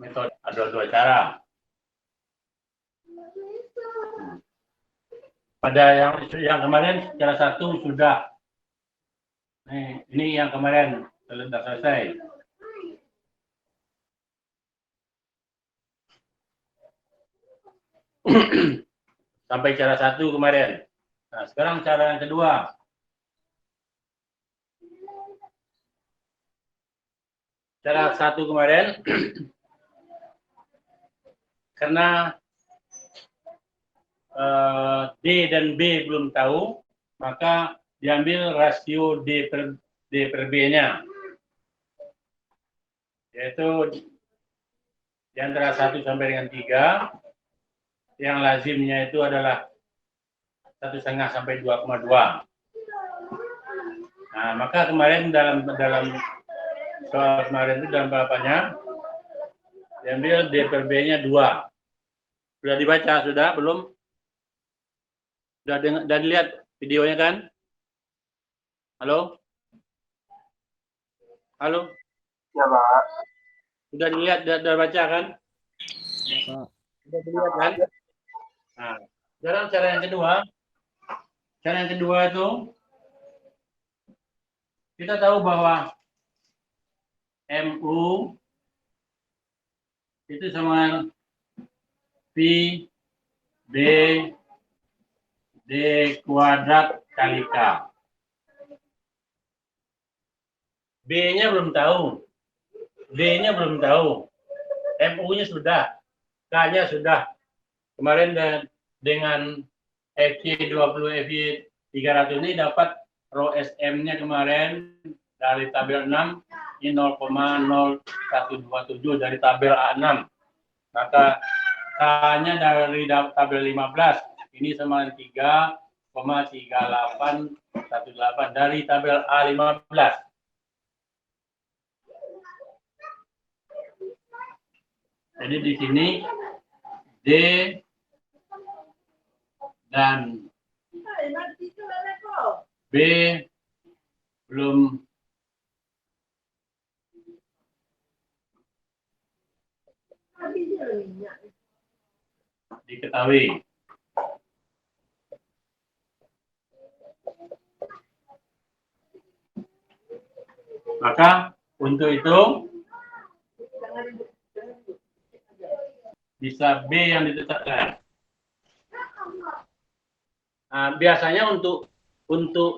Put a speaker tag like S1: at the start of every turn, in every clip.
S1: metode, ada dua cara. Pada yang kemarin cara satu sudah. Ini yang kemarin sudah selesai. Sampai cara satu kemarin. Nah, sekarang cara yang kedua. Cara satu kemarin, karena D dan B belum tahu, maka diambil rasio D per B-nya. Yaitu di antara 1 sampai dengan 3, yang lazimnya itu adalah 1,5 sampai 2,2. Nah, maka kemarin dalam soal kemarin itu dalam balapannya diambil D per B-nya 2. Sudah dibaca, sudah? Belum? Sudah dilihat videonya kan? Halo? Halo?
S2: Ya, Pak.
S1: Sudah dilihat, sudah baca kan? Sudah dilihat kan? Nah, sekarang cara yang kedua. Cara yang kedua itu, kita tahu bahwa MU itu sama P B D kuadrat kali K. B-nya belum tahu, D-nya belum tahu, MU-nya sudah, K-nya sudah. Kemarin dengan FY 20, FY 300 ini dapat rho SM-nya kemarin dari tabel 6 ini 0,0127 dari tabel A6. Maka K-nya dari tabel 15 ini sama 3,3818 dari tabel A15. Jadi di sini D dan B belum diketahui. Maka untuk itu bisa B yang ditetapkan. Nah, biasanya untuk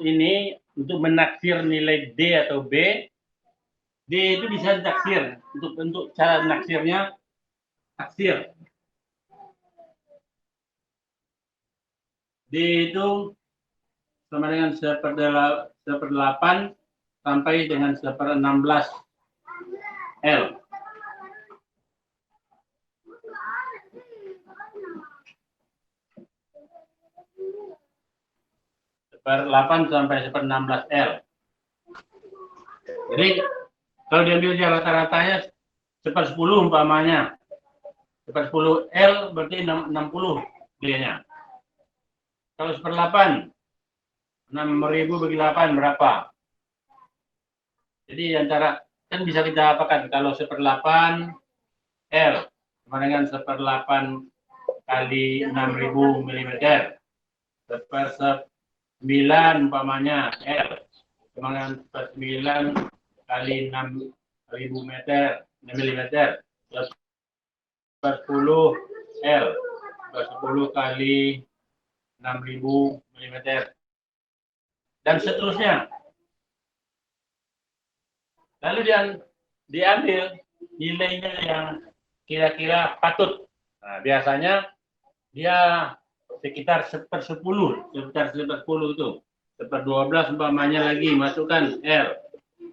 S1: ini, untuk menaksir nilai D atau B, D itu bisa ditaksir. Untuk cara naksirnya, taksir. D itu sama dengan 1/8 sampai dengan 1/16 L. 1/8 sampai 1/16 L. Jadi kalau diambil rata-ratanya 1/10 umpamanya. 1/10 L berarti 60 D-nya. Kalau 1/8, 6.000 bagi 8 berapa? Jadi antara, kan bisa kita apakan, kalau 1/8 L sama dengan 1/8 kali 6.000 mm. 1/9 umpamanya L sama dengan 1/9 kali 6.000 meter mm. 1/10 L 1/10 kali 6.000 mm dan seterusnya. Lalu diambil nilainya yang kira-kira patut. Nah, biasanya dia sekitar 1/10, sekitar 1/10 itu. 1/12 umpamanya lagi, masukkan L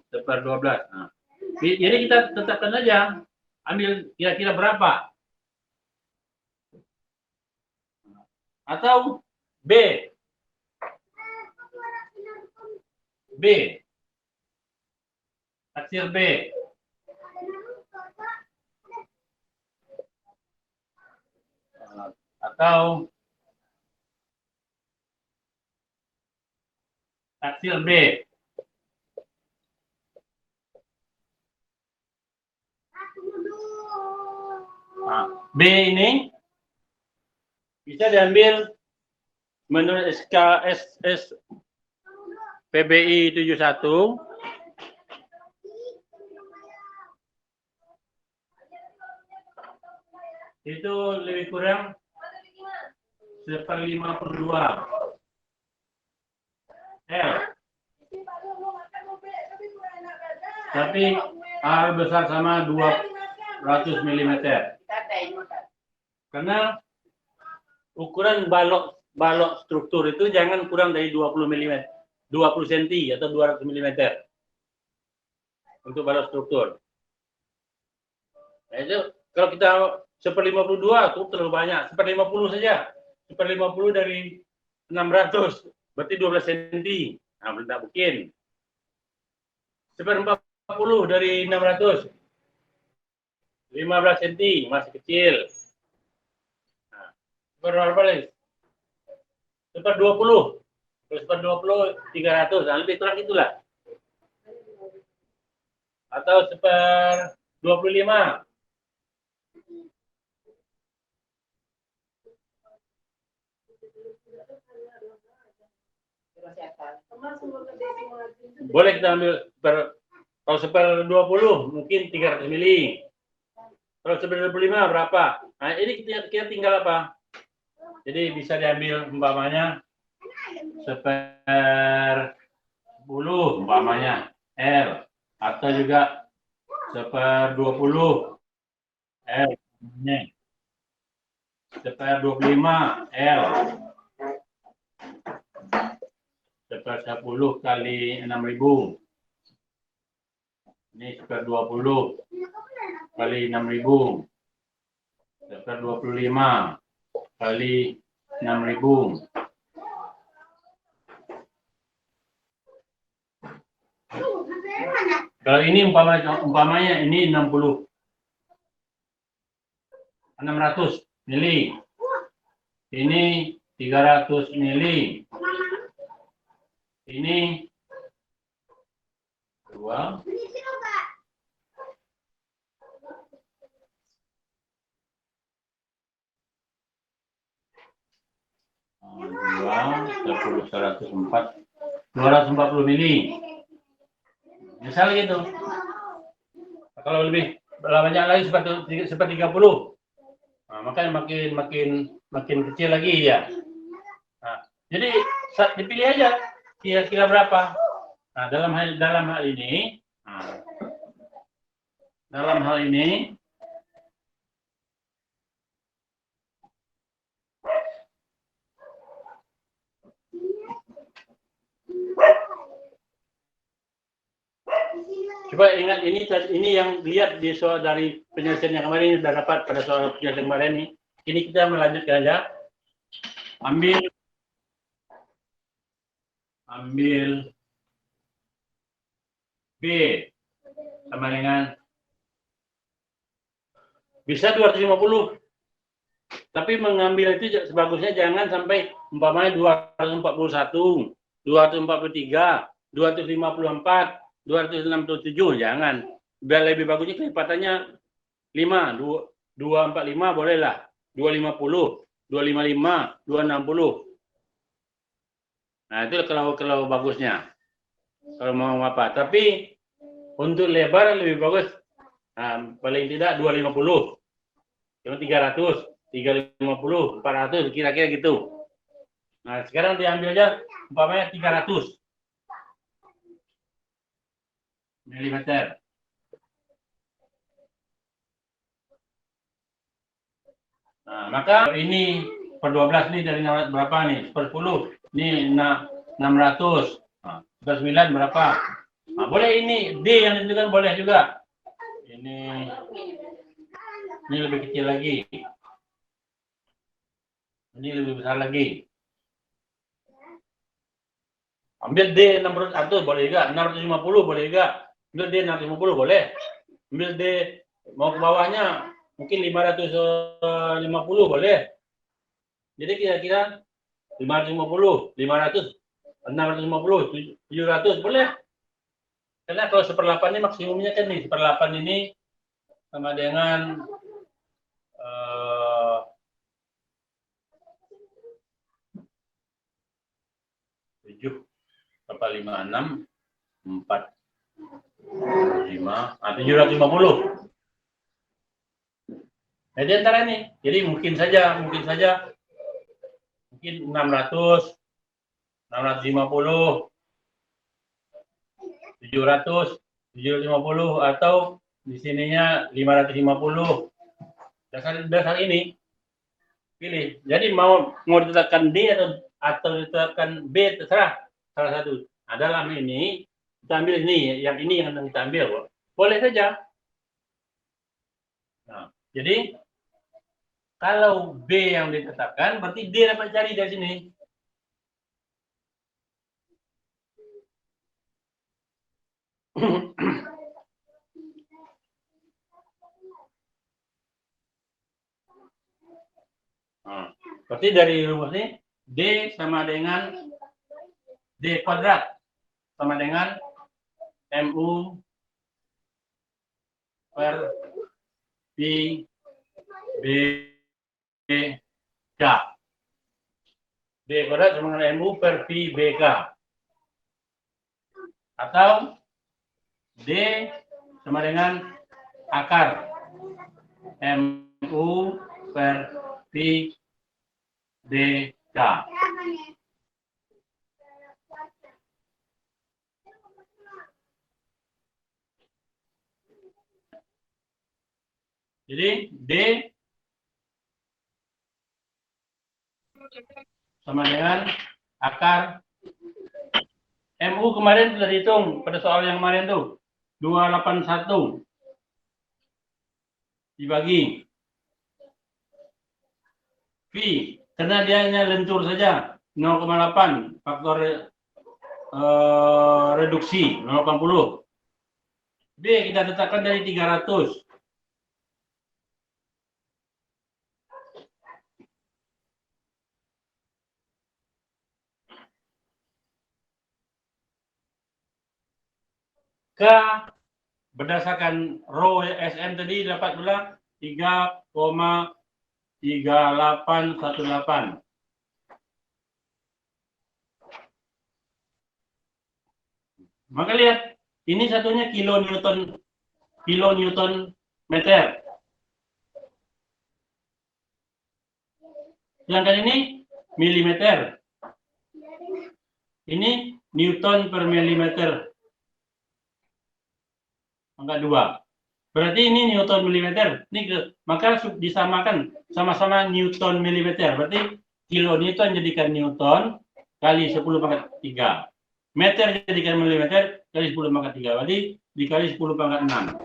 S1: 1/12. Nah, jadi kita tetapkan aja, ambil kira-kira berapa. Atau B. Taksir B. Atau taksir B. Nah, B ini bisa diambil menurut SKSS PBI 71 itu lebih kurang 1/52 L. Tapi R besar sama 200 mm. Karena ukuran balok struktur itu jangan kurang dari 20 mm, 20 cm atau 200 mm untuk balok struktur. Nah, itu kalau kita 1/52 itu terlalu banyak, 1/50 saja. 1/50 dari 600 berarti 12 cm. Nah, belum tak mungkin. 1/40 dari 600 15 cm, masih kecil. Nah, berapa lagi? 1/20. Kalau 1/20 300, nah lebih kurang itulah. Atau 1/25. Boleh kita ambil kalau 1/20 mungkin 300 mili. Kalau 1/25 berapa? Nah, ini kita tinggal apa? Jadi bisa diambil umpamanya 1/10 umpamanya R, atau juga 1/20 L, 1/25 L, 1/10 kali 6.000. Ini 1/20 kali 6.000. 1/25 kali 6.000. Kalau ini umpamanya ini 600 mili. Ini 300 mili. Ini 2. Dua, 10, 104, 240 mili. Misal gitu. Kalau lebih banyak lagi seperti 30. Nah, makanya makin kecil lagi ya. Nah, jadi dipilih aja kira-kira berapa. Nah, dalam hal ini, coba ingat ini yang lihat di soal dari penyelesaian yang kemarin sudah dapat pada soal penyelesaian kemarin ini. Ini kita melanjutkan aja. Ambil B sama dengan bisa 250. Tapi mengambil itu sebagusnya jangan sampai umpamanya 241, 243, 254, 267, jangan. Biar lebih bagusnya kelipatannya 5, 245 boleh lah, 250, 255, 260. Nah, itu kalau bagusnya. Kalau mau apa. Tapi untuk lebar lebih bagus. Nah, paling tidak 250. Kalau 300, 350, 400, kira-kira gitu. Nah, sekarang diambil aja umpamanya 300 mm. Nah, maka ini per 12 nih dari berapa nih? Per 10. Ini 600. Nah, per 9 berapa? Nah, boleh ini D yang ditentukan boleh juga. Ini lebih kecil lagi. Ini lebih besar lagi. Ambil D 600 boleh juga, 650 boleh juga. Ambil D 650 boleh. Ambil D mau ke bawahnya mungkin 550 boleh. Jadi kira-kira 550, 500, 650, 700 boleh. Karena kalau 1/8 ini maksimumnya kan nih, 1/8 ini sama dengan 7 apa 56 4 5 750. Jadi antara ini, jadi mungkin saja mungkin 600, 650, 700, 750 atau di sininya 550. Dasar ini pilih. Jadi mau ditetapkan D atau ditetapkan B, terserah salah satu. Adalah ini kita ambil ini, yang kita ambil, boleh saja. Nah, jadi kalau B yang ditetapkan, berarti D dapat cari dari sini. Nah, berarti dari rumus ini D sama dengan D kuadrat sama dengan MU per Pi B K. D kuadrat sama dengan MU per Pi BK. Atau D sama dengan akar MU per Pi BK. Jadi D sama dengan akar MU kemarin sudah dihitung pada soal yang kemarin tuh 281 dibagi V karena dia hanya lentur saja 0,8 faktor reduksi 0,80. B kita tetapkan dari 300. K berdasarkan rho SM tadi dapat pula 3,3818. Maka lihat, ini satunya kilonewton meter. Sedangkan ini milimeter. Ini newton per milimeter. Angka 2. Berarti ini newton milimeter. Ini maka disamakan sama-sama newton milimeter. Berarti kilonewton jadikan newton kali 10 pangkat 3. Meter jadikan milimeter kali 10 pangkat 3. Berarti dikali 10 pangkat 6.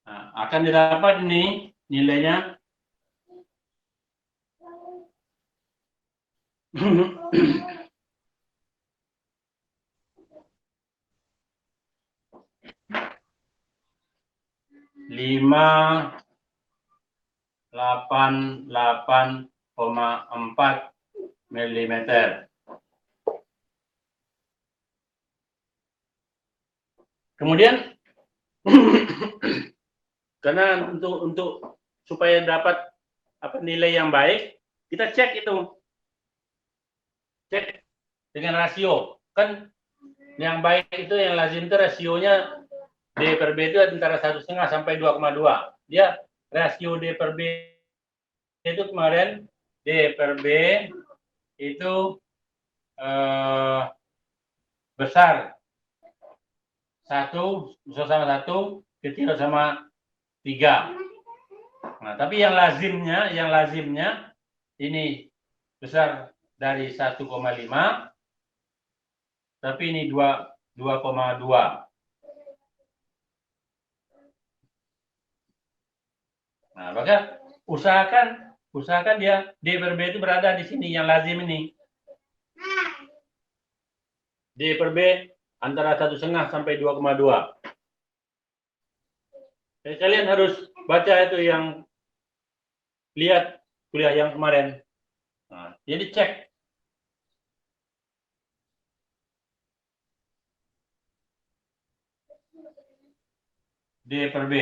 S1: Nah, akan didapat ini nilainya 588,4 milimeter. Kemudian karena untuk supaya dapat nilai yang baik, kita cek itu. Cek dengan rasio. Kan yang baik itu yang lazim itu rasionya D per B itu antara 1,5 sampai 2,2. Dia rasio D per B itu kemarin D per B itu besar 1 sama 1, kecil sama 3. Nah, tapi yang lazimnya ini besar dari 1,5, tapi ini 2,2. Nah, maka usahakan dia D per B itu berada di sini yang lazim ini. D per B antara 1,5 sampai 2,2. Jadi kalian harus baca itu yang lihat kuliah yang kemarin. Nah, jadi cek D per B.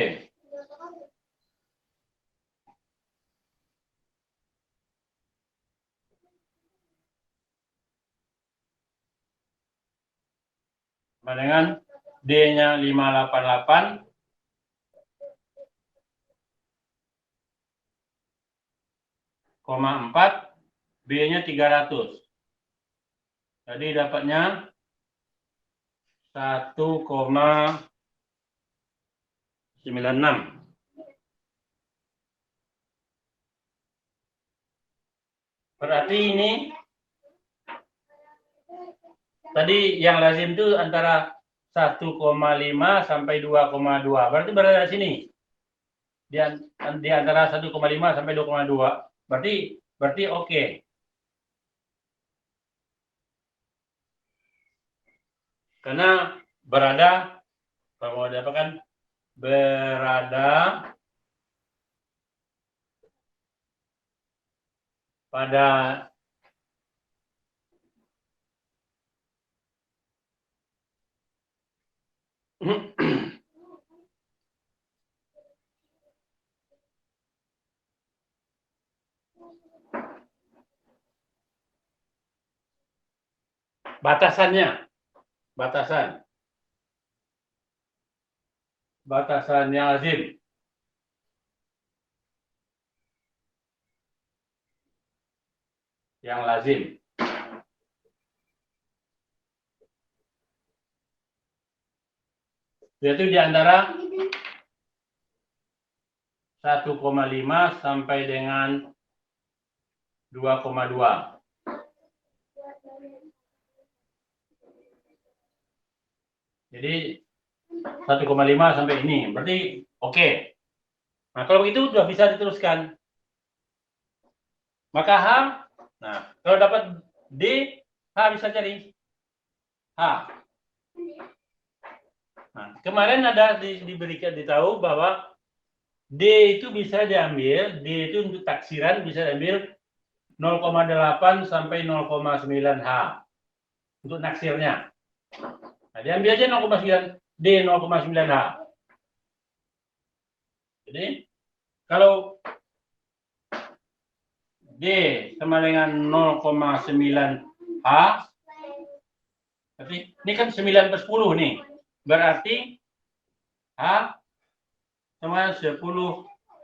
S1: Sama dengan D-nya 588, koma 4, B-nya 300. Jadi dapatnya 1,96. Berarti ini tadi yang lazim itu antara 1,5 sampai 2,2. Berarti berada di sini. Di antara 1,5 sampai 2,2. Berarti oke. Karena berada, kalau mau dapatkan berada pada batasan yang lazim. Yaitu di antara 1,5 sampai dengan 2,2. Jadi 1,5 sampai ini, berarti oke. Nah, kalau begitu sudah bisa diteruskan. Maka H, nah, kalau dapat D, H bisa cari H. Nah, kemarin ada diberikan ditahu bahwa D itu bisa diambil, D itu untuk taksiran bisa diambil 0,8 sampai 0,9 H untuk naksirnya. Nah, diambil aja 0,9 D 0,9 H. Jadi kalau D sama dengan 0,9 H, berarti ini kan 9 per 10 nih. Berarti H sama 10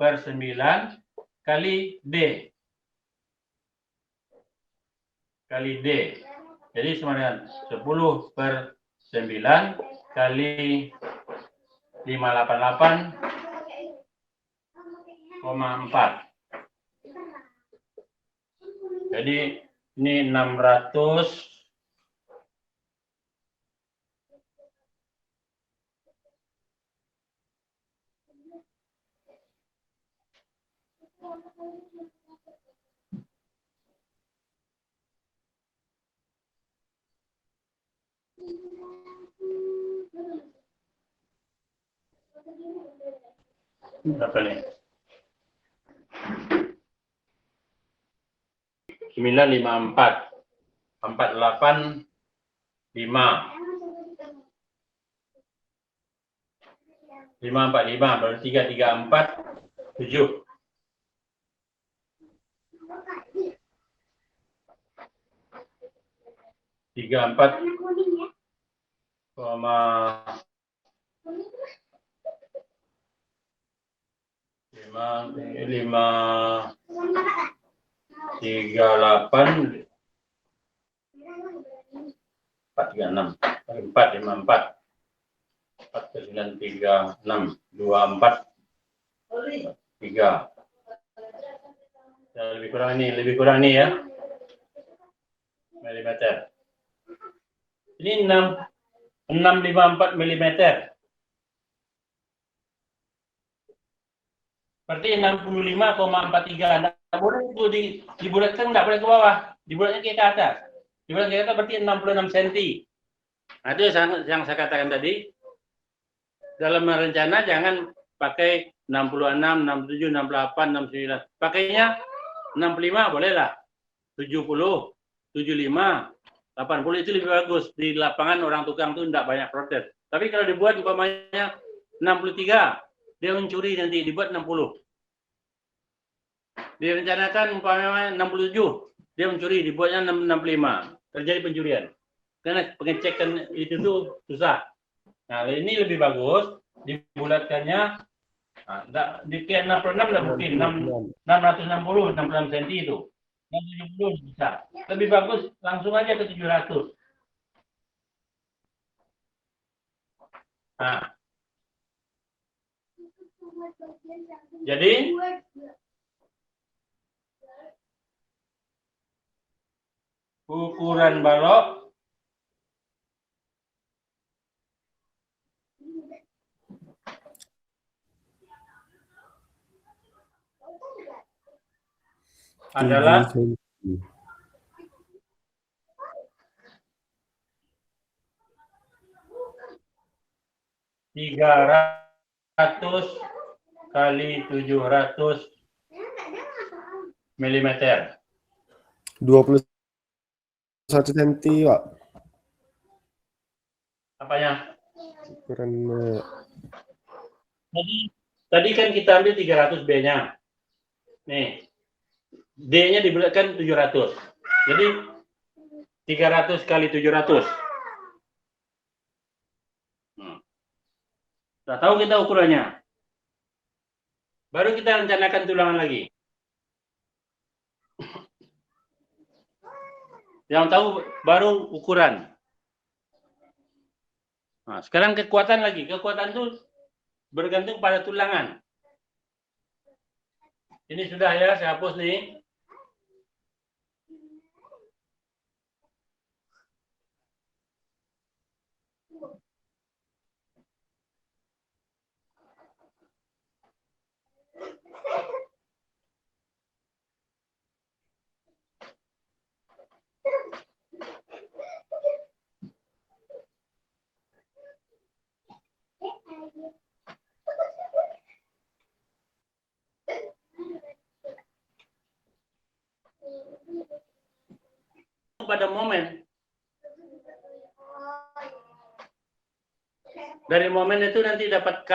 S1: per 9 kali D. Jadi sama dengan 10 per 9 kali 588,4. Jadi ini 600 berapa nih? 954 485 545 berarti 334 7. Tiga empat koma 538 436 454 4936 24 3. Lebih kurang ini ya. Milimeter. Ini 654 milimeter. Berarti 65,43. Nah, boleh itu dibulatkan, nggak boleh ke bawah. Dibulatnya ke atas. Dibulatkan ke atas berarti 66 cm. Nah, itu yang saya katakan tadi. Dalam merencana jangan pakai 66, 67, 68, 69. Pakainya 65 boleh lah. 70, 75, 80 itu lebih bagus. Di lapangan orang tukang itu tidak banyak protes. Tapi kalau dibuat umpamanya 63. Dia mencuri nanti dibuat 60. Direncanakan umpamanya 67. Dia mencuri dibuatnya 65. Terjadi pencurian. Karena pengecekan itu tuh susah. Nah, ini lebih bagus dibulatkannya. Nah, di 66 nggak mungkin 660 66 cm itu. 670 bisa. Lebih bagus langsung aja ke 700. Nah, jadi ukuran balok adalah 300 kali 700 mm.
S2: 21 cm, Pak.
S1: Apanya?
S2: Ukuran
S1: Tadi kan kita ambil 300 B-nya. Nih. D-nya dibulatkan 700. Jadi 300 kali 700. Sudah tahu kita ukurannya. Baru kita rencanakan tulangan lagi. Yang tahu baru ukuran. Nah, sekarang kekuatan lagi. Kekuatan itu bergantung pada tulangan. Ini sudah ya, saya hapus nih. Pada momen dari momen itu nanti dapat K,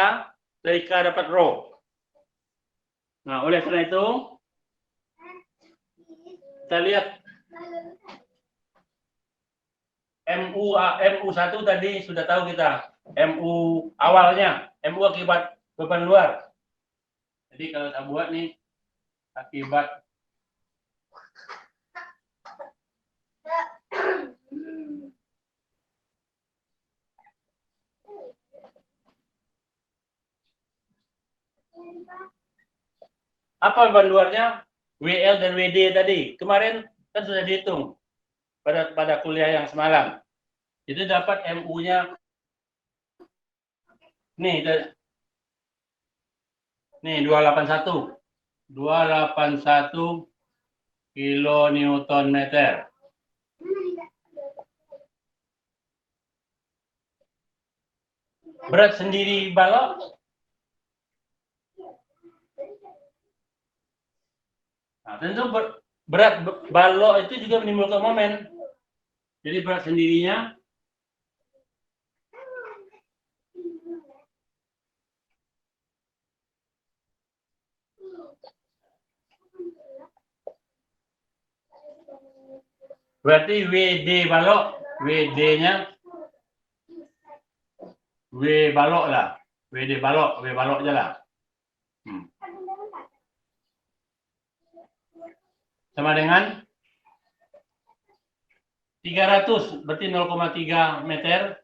S1: dari K dapat rho. Nah, oleh karena itu kita lihat MU1 tadi sudah tahu kita. MU awalnya, MU akibat beban luar. Jadi kalau saya buat nih akibat apa beban luarnya? WL dan WD tadi. Kemarin kan sudah dihitung pada kuliah yang semalam. Itu dapat MU-nya nih 281. 281 kilonewton meter. Berat sendiri balok. Nah, tentu berat balok itu juga menimbulkan momen. Jadi berat sendirinya berarti WD balok, WD-nya W balok lah, WD balok, W balok aja lah. Sama dengan 300 berarti 0,3 meter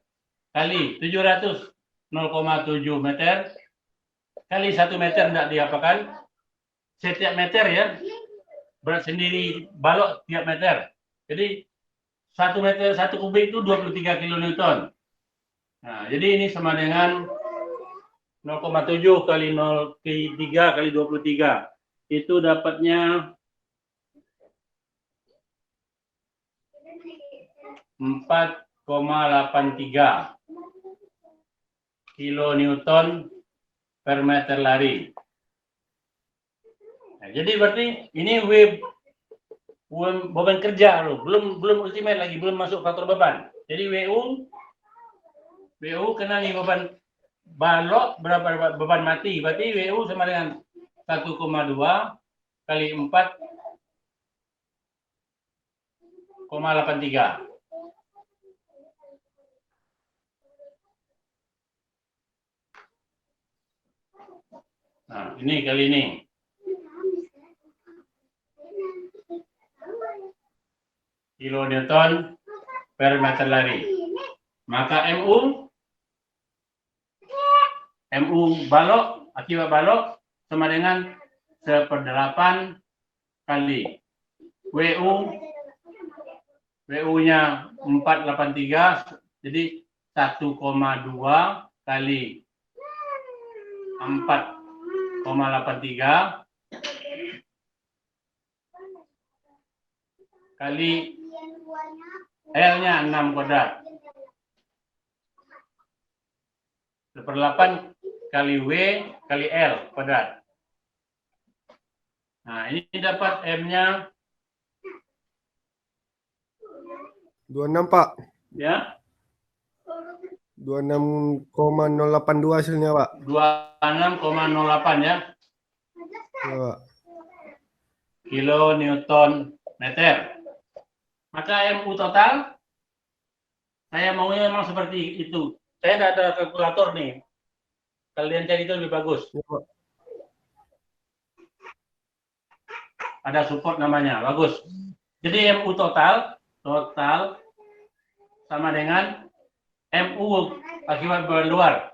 S1: kali 700 0,7 meter kali 1 meter tidak diapakan. Setiap meter ya berat sendiri balok tiap meter. Jadi 1 meter 1 kubik itu 23 kilonewton. Nah, jadi ini sama dengan 0,7 kali 0,3 kali 23. Itu dapatnya 4,83 kilonewton per meter lari. Nah, jadi berarti ini beban kerja loh, belum ultimate lagi, belum masuk faktor beban. Jadi WU kena nih balok berapa beban mati. Berarti WU sama dengan 1,2 kali 4,83. Nah, ini kali ini. Kilonewton per meter lari. Maka MU balok, akibat balok sama dengan 1/8 kali WU-nya 483, jadi 1,2 kali 4,83 kali L-nya 6 kuadrat. 1/8 kali W kali L kuadrat. Nah, ini dapat M-nya
S2: 26, Pak.
S1: ya
S2: 26,082 hasilnya, Pak.
S1: 26,08 ya.
S2: Ya, Pak.
S1: Kilonewton meter. Maka MU total saya maunya memang seperti itu. Saya tidak ada kalkulator nih. Kalian cari itu lebih bagus.
S2: Ya, Pak.
S1: Ada support namanya, bagus. Jadi MU total sama dengan MU akibat berat luar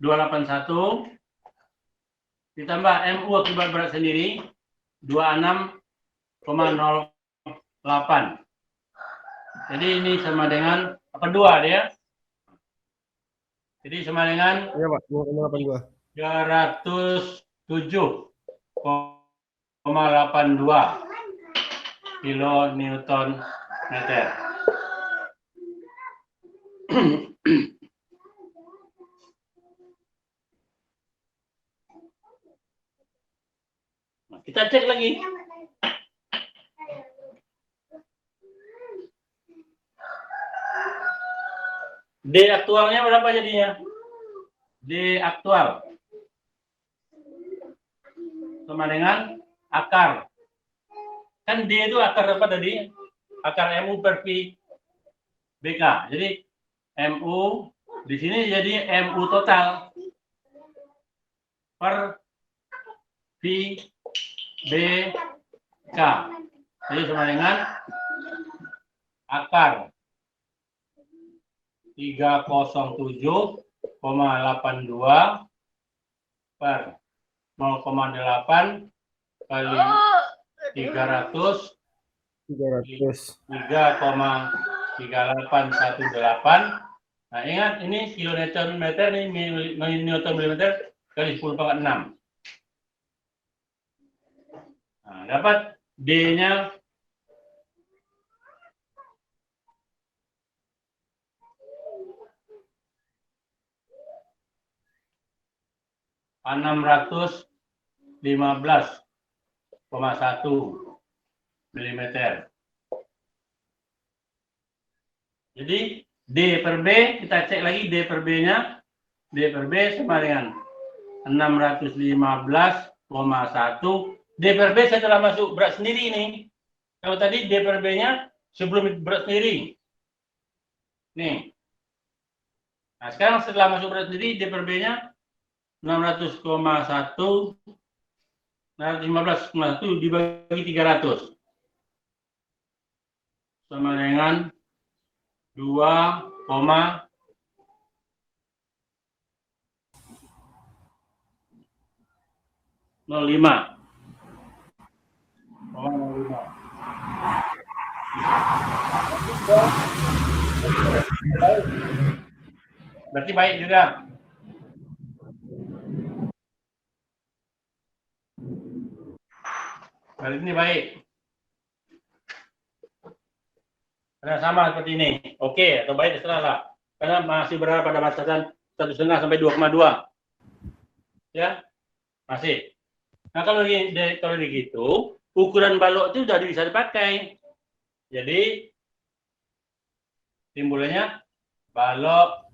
S1: 281 ditambah MU akibat berat sendiri 26,08. Jadi ini sama dengan apa 2 dia? Jadi sama dengan
S2: Ya, Pak. 2,82.
S1: 307,82 kilonewton meter. Nah, kita cek lagi. D aktualnya berapa jadinya? D aktual sama dengan akar. Kan D itu akar apa tadi? Akar MU per Pi BK. Jadi MU di sini jadi MU total per Pi BK. Jadi sama dengan akar 307,82 per 0,8 kali 300 3,3818. Nah, ingat ini kilonewton meter, ini newton milimeter kali 10⁻⁶. Nah, dapat D-nya 615,1 mm. Jadi D per B, kita cek lagi D per B-nya. D per B sama dengan 615,1. D per B setelah masuk berat sendiri ini. Kalau tadi D per B-nya sebelum berat sendiri. Nih. Nah, sekarang setelah masuk berat sendiri, D per B-nya 600,1 615,1 dibagi 300 sama dengan 2,05. Berarti baik juga. Berarti ini baik. Karena sama seperti ini. Oke, atau baik terserah lah. Karena masih berada pada batasan 1,5 sampai 2,2. Ya, masih. Nah, kalau begitu, ukuran balok itu sudah bisa dipakai. Jadi, timbulannya balok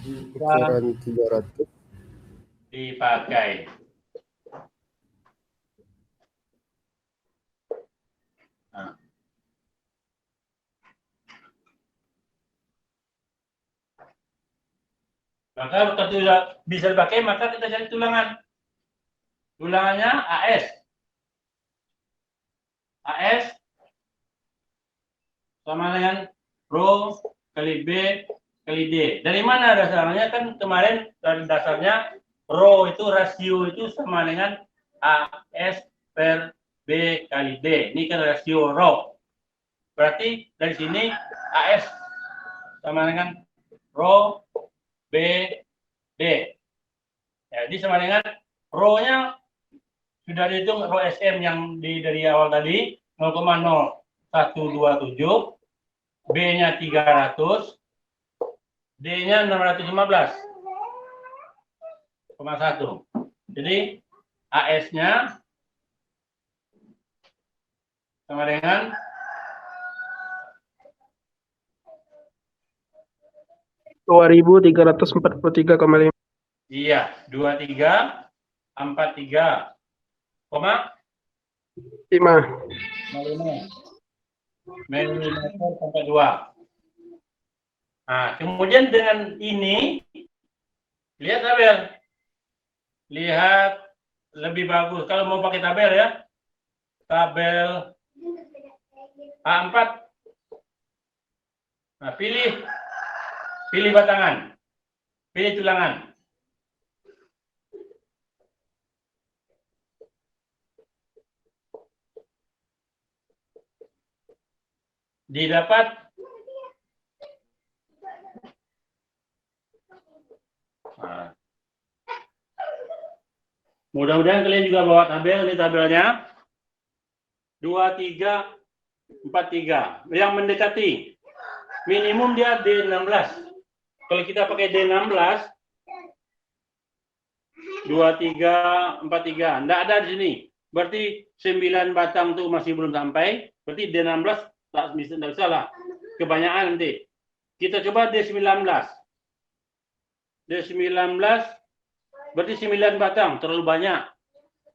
S2: Ukuran 300.
S1: dipakai. Nah. Maka kalau tidak bisa dipakai, maka kita cari tulangan. Tulangannya AS. AS sama dengan Rho kali B kali D. Dari mana dasarnya? Kan kemarin dari dasarnya Rho itu rasio itu sama dengan AS per B kali D. Ini kan rasio Rho. Berarti dari sini AS sama dengan Rho B D. Jadi sama dengan Rho-nya sudah dihitung Rho SM yang dari awal tadi 0,0127, B-nya 300, D-nya 615,1. Jadi AS-nya sama dengan
S3: 2.343,5.
S1: iya 2343,5 milimeter sampai 2. Nah, kemudian dengan ini lihat tabel. Lihat lebih bagus kalau mau pakai tabel ya. Tabel A4. Nah, pilih batangan. Pilih tulangan. Didapat nah. Mudah-mudahan kalian juga bawa tabel. Ini tabelnya 2343 yang mendekati minimum dia D16. Kalau kita pakai D16 2343 enggak ada di sini. Berarti 9 batang tuh masih belum sampai. Berarti D16 tak bisa lah. Kebanyakan nanti. Kita coba D19. D19 berarti 9 batang, terlalu banyak.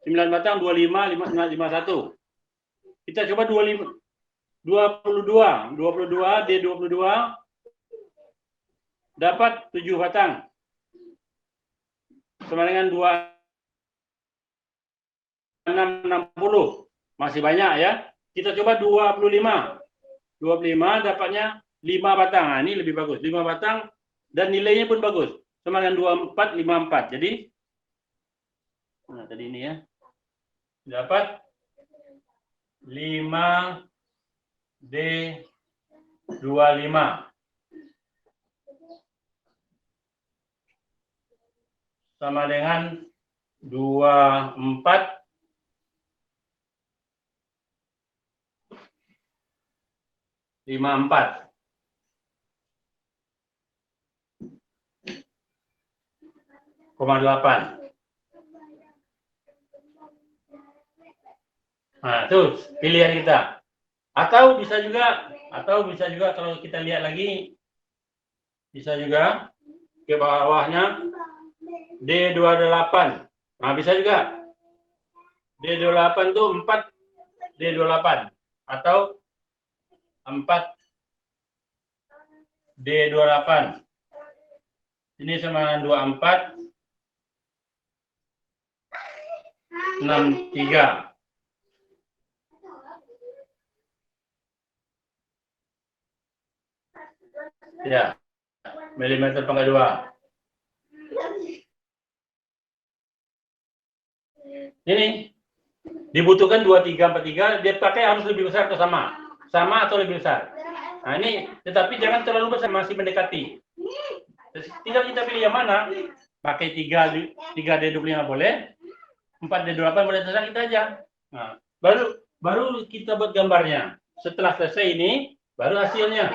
S1: 9 batang 25 51. Kita coba 22 D22 dapat 7 batang. Sama dengan 2660. Masih banyak ya. Kita coba 25. 25 dapatnya 5 batang. Nah, ini lebih bagus. 5 batang dan nilainya pun bagus. Sama dengan 2454. Jadi nah tadi ini ya. Dapat 5 D25 sama dengan 24 54. Koma 8. Nah, itu pilihan kita. Atau bisa juga kalau kita lihat lagi bisa juga ke bawahnya D28. Nah, bisa juga. D28 itu 4 D28 atau 4 D28. Ini sama dengan 24 63. Ya, milimeter pangkat 2. Ini dibutuhkan 2343, dia pakai harus lebih besar atau sama? Sama atau lebih besar? Nah, ini tetapi jangan terlalu besar, masih mendekati. Tinggal kita pilih yang mana. Pakai 3D25 boleh, 4D28 boleh, terserah kita aja. Nah, baru kita buat gambarnya. Setelah selesai ini, baru hasilnya.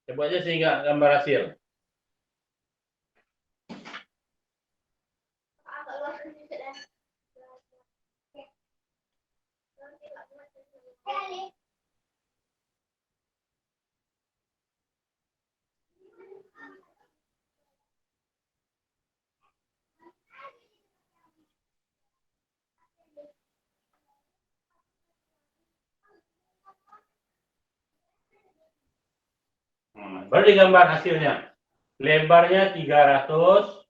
S1: Coba aja sehingga gambar hasil. Baru digambar hasilnya. Lebarnya 300.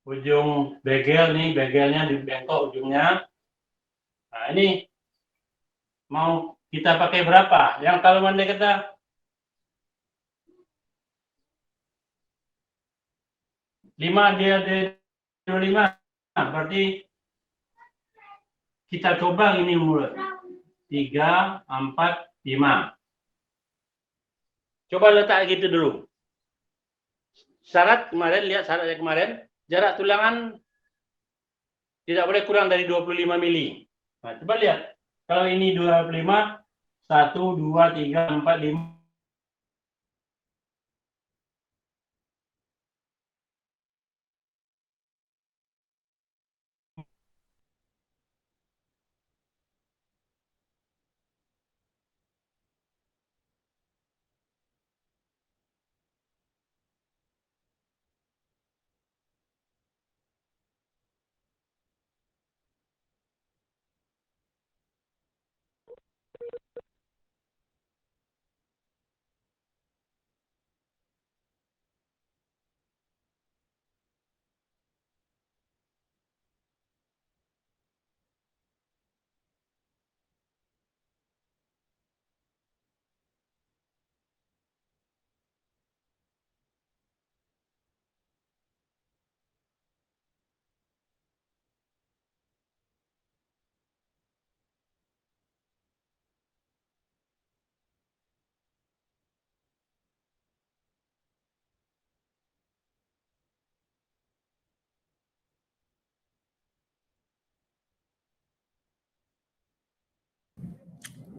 S1: Ujung begel nih, begelnya dibengkok ujungnya. Nah, ini mau kita pakai berapa? Yang kalau mandai kita 5, dia 25. Berarti kita coba ini mulut. 3, 4, 5. Coba letak gitu dulu. Syarat kemarin, lihat syaratnya kemarin. Jarak tulangan tidak boleh kurang dari 25 mili. Nah, coba lihat. Kalau ini 25, 1, 2, 3, 4, 5.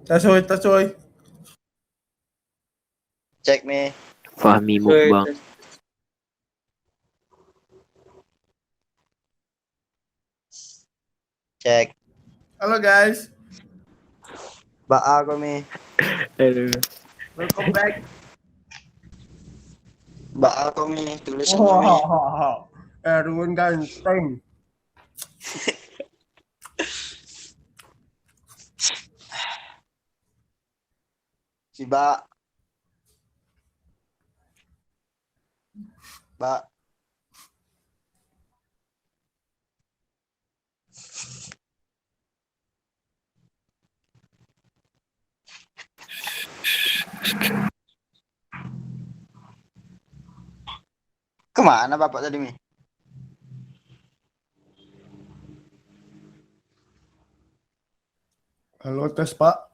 S2: Tas coy.
S3: Cek nih.
S4: Fahmi mukbang.
S3: Cek.
S2: Halo guys,
S3: Mbak aku nih.
S4: Aduh.
S2: welcome back.
S3: Mbak aku nih tulis
S2: Erwin ganteng.
S3: si Mbak. Mbak. Kemana Bapak tadi, Mi?
S2: Halo tes Pak.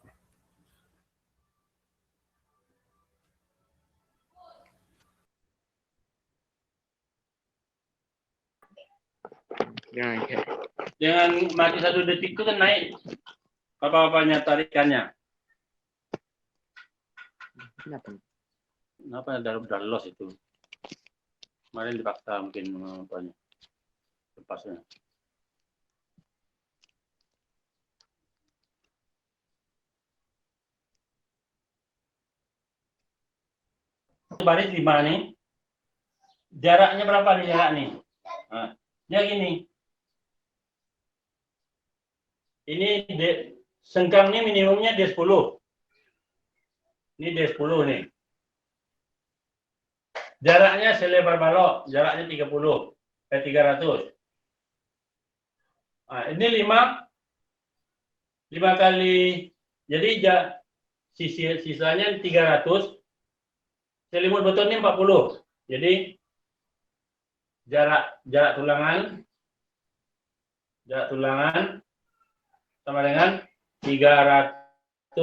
S1: Jangan mati 1 detik itu kan naik apa-apanya tarikannya. Kenapa udah los itu? Kemarin dipaksa mungkin apanya lepasnya. Baris 5 nih. Jaraknya berapa nih jarak nih? Nah, ya gini. Ini sengkang ini minimumnya D10. Ini D10 nih. Jaraknya selebar balok, jaraknya 300. Nah, ini 5 kali, jadi sisanya 300. Selimut beton ini 40. Jadi jarak tulangan sama dengan 300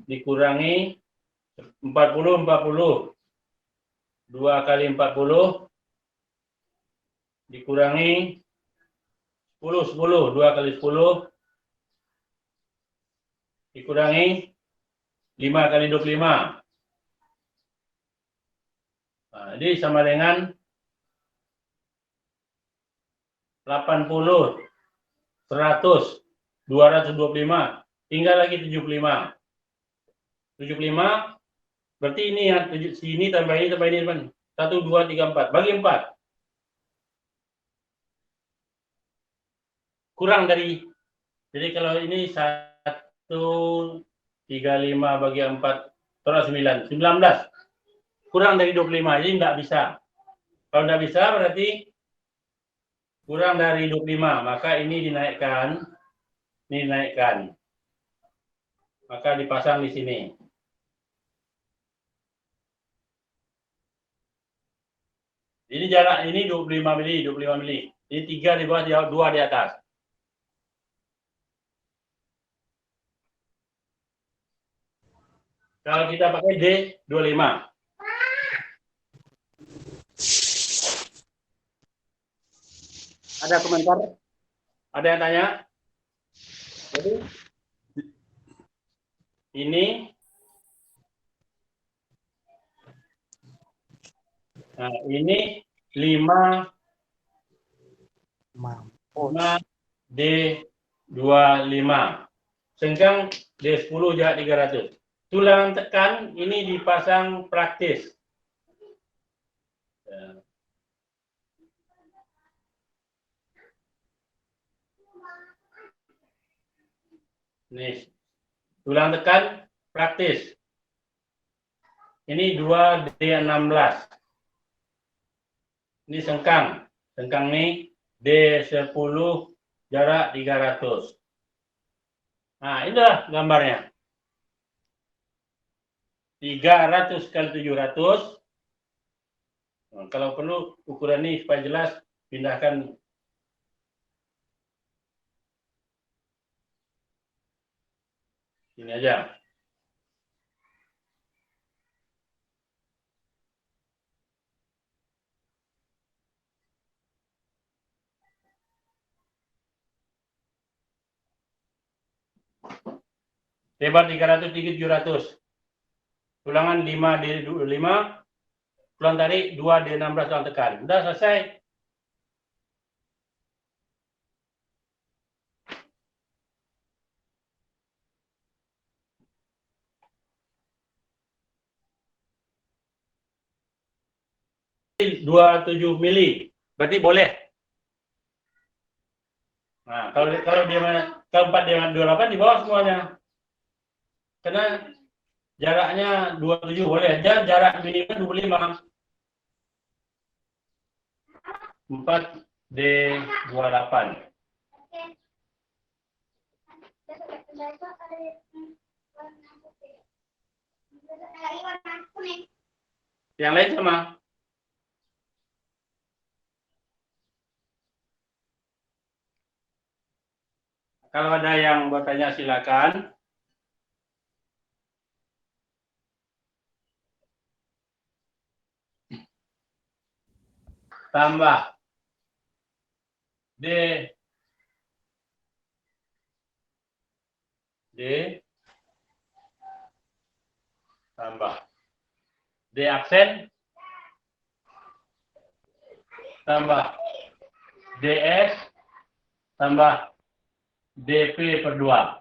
S1: dikurangi 40. 2 kali 40 dikurangi 10. 2 kali 10 dikurangi 5 kali 25. Nah, jadi sama dengan 80, 100, 225, tinggal lagi 75. 75 berarti ini ya, sini tambah ini tambah ini teman. 1, 2, 3, 4. Bagi 4. Kurang dari, jadi kalau ini 1, 3, 5 bagi 4, terus 9. 19. Kurang dari 25, jadi nggak bisa. Kalau nggak bisa berarti kurang dari 25, maka ini dinaikkan. Ini dinaikkan. Maka dipasang di sini. Ini jarak ini 25 mili, 25 mili. Ini 3 di bawah, 2 di atas. Kalau kita pakai D25. Ada komentar? Ada yang tanya? Jadi, ini. Nah, ini 5 D25. Senggang D10 jarak 300. Tulang tekan ini dipasang praktis. Nih, tulang tekan praktis. Ini 2D16. Ini sengkang. Sengkang ini D10 jarak 300. Nah, inilah gambarnya. 300 kali 700. Nah, kalau perlu ukuran ini supaya jelas, pindahkan. Ini aja. Lebar 300, tinggi 700. Tulangan 5D5, tulang tarik 2D16 tulang tekan. Udah selesai. .27 mili, berarti boleh. Nah, kalau dia kalau 4 dia 28 di bawah semuanya. Karena jaraknya 27 boleh, jarak minimal 25. 4D28. Yang lain sama. Kalau ada yang bertanya silakan. Tambah D tambah D aksen tambah DS tambah DP per 2.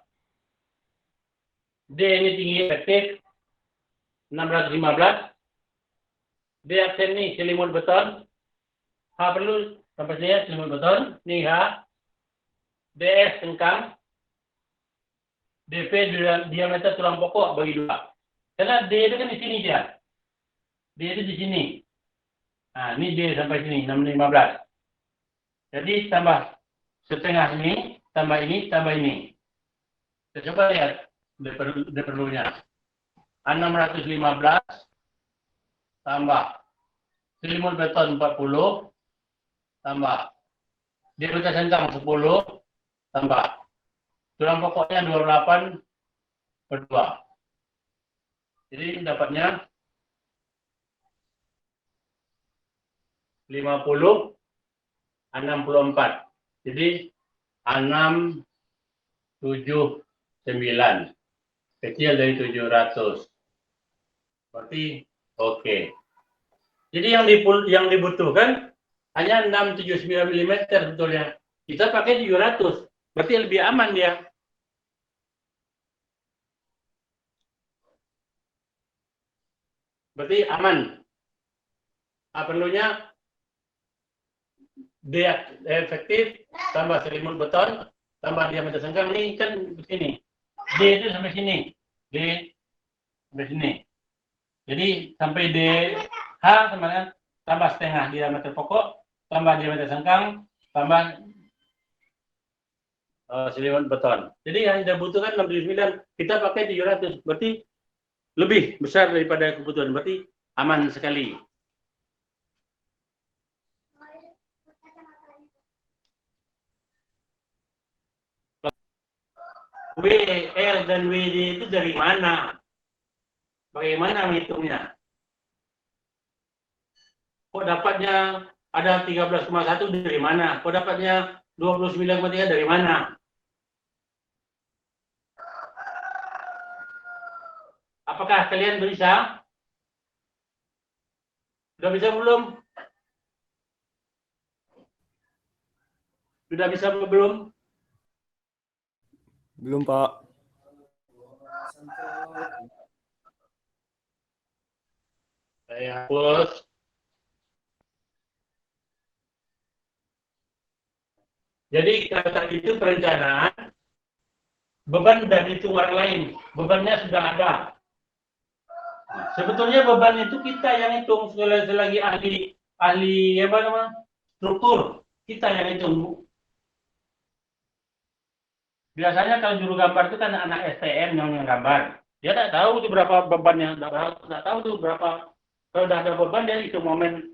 S1: D ini tinggi efektif 615. D aksen ini selimut beton. H perlu sampai sini selimut beton. Ini H. DS sengkang. DP diameter tulang pokok bagi 2. Karena D itu kan di sini dia. D itu di sini. Nah, ini D sampai sini 615. Jadi tambah setengah ini, tambah ini, tambah ini. Kita coba lihat D perlunya. 615 tambah selimut beton 40 tambah diameter sengkang 10 tambah tulang pokoknya 28 per 2. Jadi dapatnya 50 64. Jadi 679. kecil dari 700. Berarti oke. Jadi yang dibutuhkan hanya 679 mm sebetulnya. Kita pakai 700. Berarti lebih aman dia. Berarti aman. Perlunya dia efektif, tambah selimut beton, tambah diameter sengkang. Ini kan begini. D itu sampai sini. D sampai sini. Jadi sampai DH sama dengan tambah setengah diameter pokok, tambah diameter sengkang, tambah selimut beton. Jadi yang kita butuhkan 69, kita pakai 700. Berarti lebih besar daripada kebutuhan. Berarti aman sekali. W, R, dan WD itu dari mana? Bagaimana menghitungnya? Kok dapatnya ada 13,1 dari mana? Kok dapatnya 29,3 dari mana? Apakah kalian bisa? Sudah bisa belum? Sudah bisa belum?
S2: Belum, Pak.
S1: Saya hapus. Jadi kata itu perencanaan, beban dari itu orang lain, bebannya sudah ada. Sebetulnya beban itu kita yang hitung selagi ahli apa namanya struktur, kita yang hitung. Biasanya kalau juru gambar itu kan anak STM yang gambar. Dia tak tahu itu berapa bebannya, tak tahu itu berapa. Kalau udah ada beban dia itu momen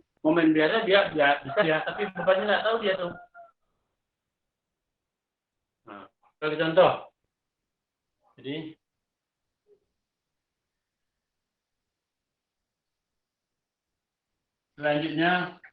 S1: biasa dia bisa ya, tapi bebannya nggak tahu dia tuh. Nah, bagi contoh. Jadi selanjutnya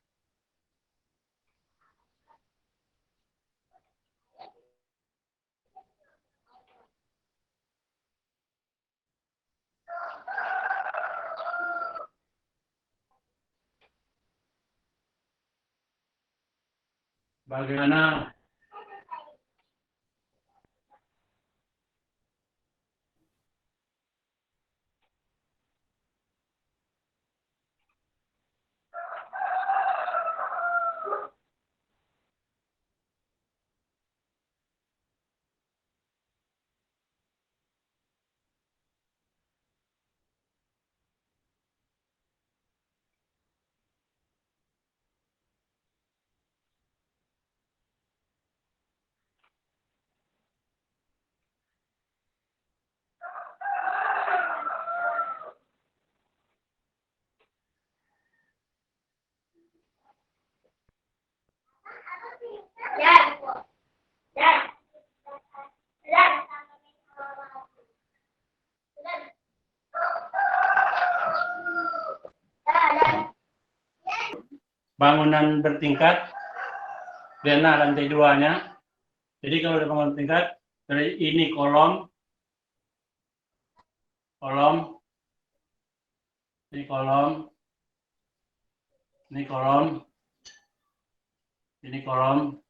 S1: bagaimana bangunan bertingkat, dana lantai 2-nya. Jadi kalau ada bangunan bertingkat, dari ini kolom, ini kolom, ini kolom, ini kolom,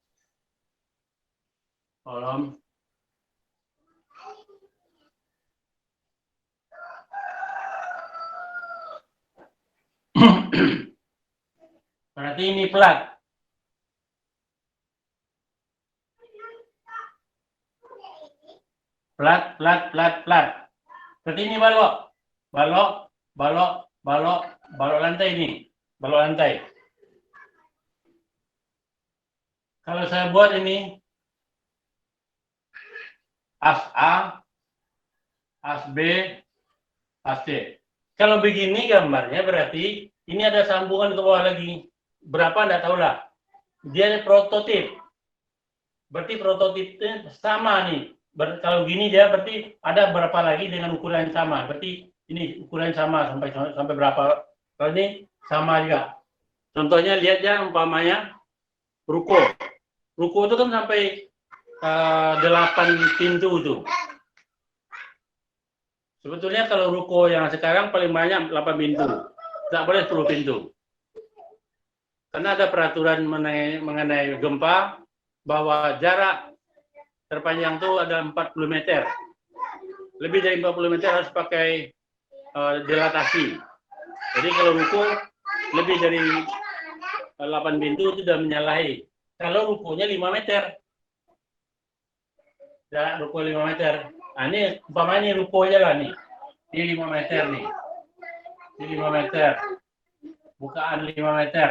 S1: berarti ini plat. Plat. Berarti ini balok lantai ini. Balok lantai. Kalau saya buat ini as A, as B, as C. Kalau begini gambarnya berarti ini ada sambungan ke bawah lagi. Berapa enggak tahu lah. Dia ada prototip. Berarti prototipnya sama nih. Kalau gini dia berarti ada berapa lagi dengan ukuran yang sama. Berarti ini ukuran sama sampai berapa. Kalau ini sama juga. Contohnya lihat ya umpamanya ruko. Ruko itu kan sampai 8 pintu itu. Sebetulnya kalau ruko yang sekarang paling banyak 8 pintu. Tidak boleh 10 pintu. Karena ada peraturan mengenai gempa bahwa jarak terpanjang itu ada 40 meter. Lebih dari 40 meter harus pakai dilatasi. Jadi kalau ruko lebih dari 8 pintu itu sudah menyalahi. Kalau rukonya 5 meter. Jarak ruko 5 meter. Nah, ini umpamanya ini ruko aja lah nih. Ini 5 meter nih. Ini 5 meter. Bukaan 5 meter.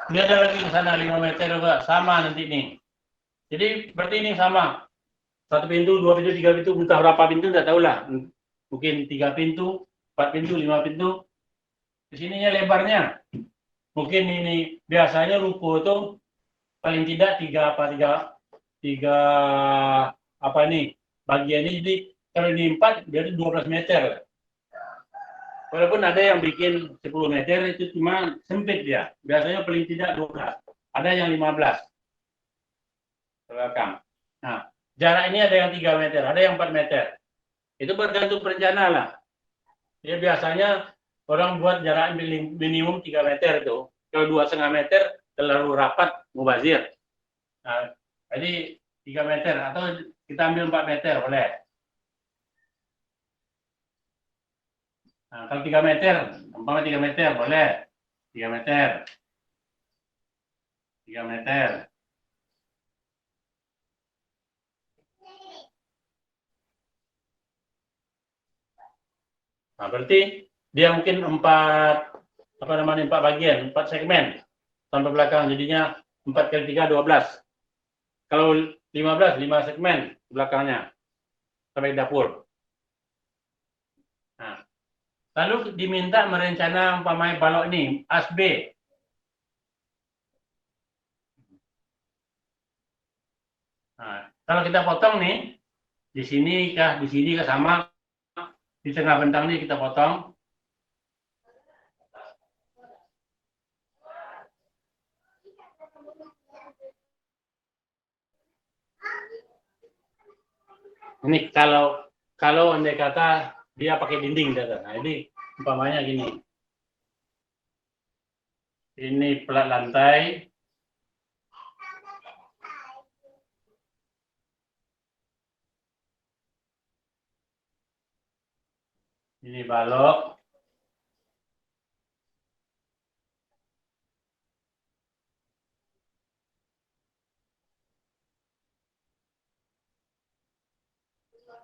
S1: Ini ada lagi ke sana 5 meter juga. Sama nanti nih. Jadi seperti ini sama. 1 pintu, 2 pintu, 3 pintu, entah berapa pintu, tidak tahu lah. Mungkin 3 pintu, 4 pintu, 5 pintu. Di sininya lebarnya. Mungkin ini biasanya ruko itu paling tidak tiga apa nih bagiannya, jadi kalau ini 4 berarti 12 meter. Walaupun ada yang bikin 10 meter itu cuma sempit dia. Biasanya paling tidak 12. Ada yang 15. Belakang. Nah, jarak ini ada yang 3 meter, ada yang 4 meter. Itu bergantung perencana lah. Ya biasanya orang buat jarak minimum 3 meter itu. Kalau 2,5 meter terlalu rapat, mubazir. Nah, jadi 3 meter atau kita ambil 4 meter boleh. Nah, kalau 3 meter, umpama 3 meter boleh. 3 meter. 3 meter. Nah, berarti dia mungkin 4 bagian, 4 segmen sampai belakang, jadinya 4 kali 3 12. Kalau 15 5 segmen belakangnya sampai dapur. Nah, lalu diminta merencana umpamanya balok ini as B. Nah, kalau kita potong nih di sini kah sama, di tengah bentang ini kita potong. Ini kalau andai kata dia pakai dinding, nah ini umpamanya gini. Ini pelat lantai. Ini balok.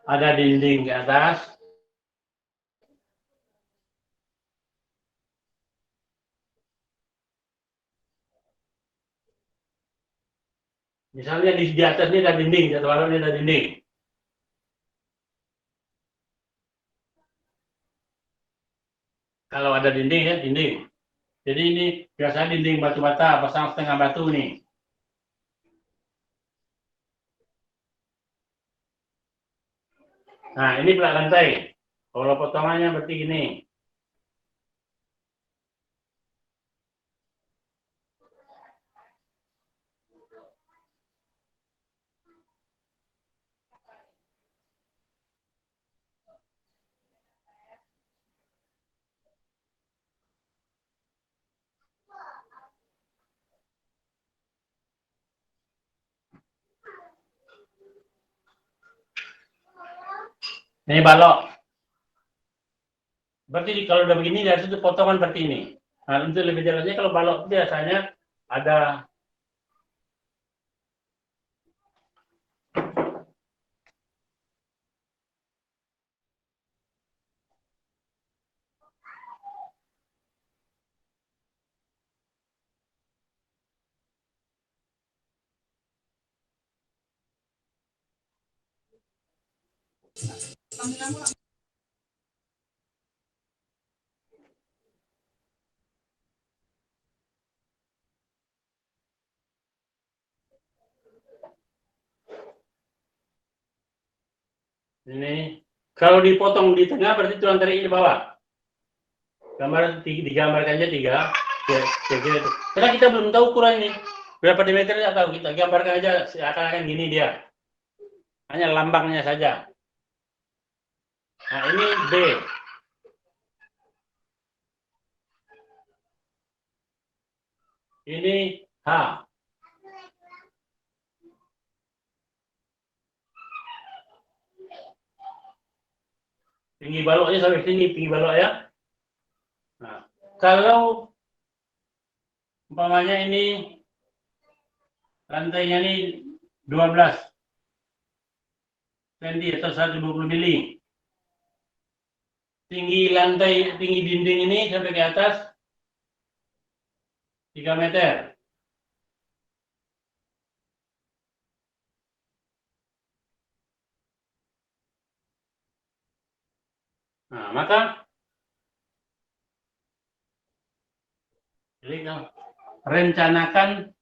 S1: Ada dinding di atas. Misalnya di atas ini ada dinding, di atas balok ini ada dinding. Kalau ada dinding ya, dinding. Jadi ini biasanya dinding batu bata, pasang setengah batu nih. Nah, ini pelat lantai. Kalau potongannya berarti gini. Ini balok. Berarti kalau udah begini dari situ potongan seperti ini. Nah, untuk lebih jelasnya kalau balok biasanya ada ini. Kalau dipotong di tengah berarti tulang tarik di bawah. Digambarkannya 3. Ya, kira-kira itu. Karena kita belum tahu ukuran ini. Berapa diameter tidak tahu, kita gambarkan aja seakan-akan gini dia. Hanya lambangnya saja. Nah, ini B. Ini H. Tinggi baloknya sampai sini, tinggi balok ya. Nah, kalau umpamanya ini lantainya ini 12 cm atau 120 mili. Tinggi lantai, tinggi dinding ini sampai ke atas 3 meter. Nah, maka jadi rencanakan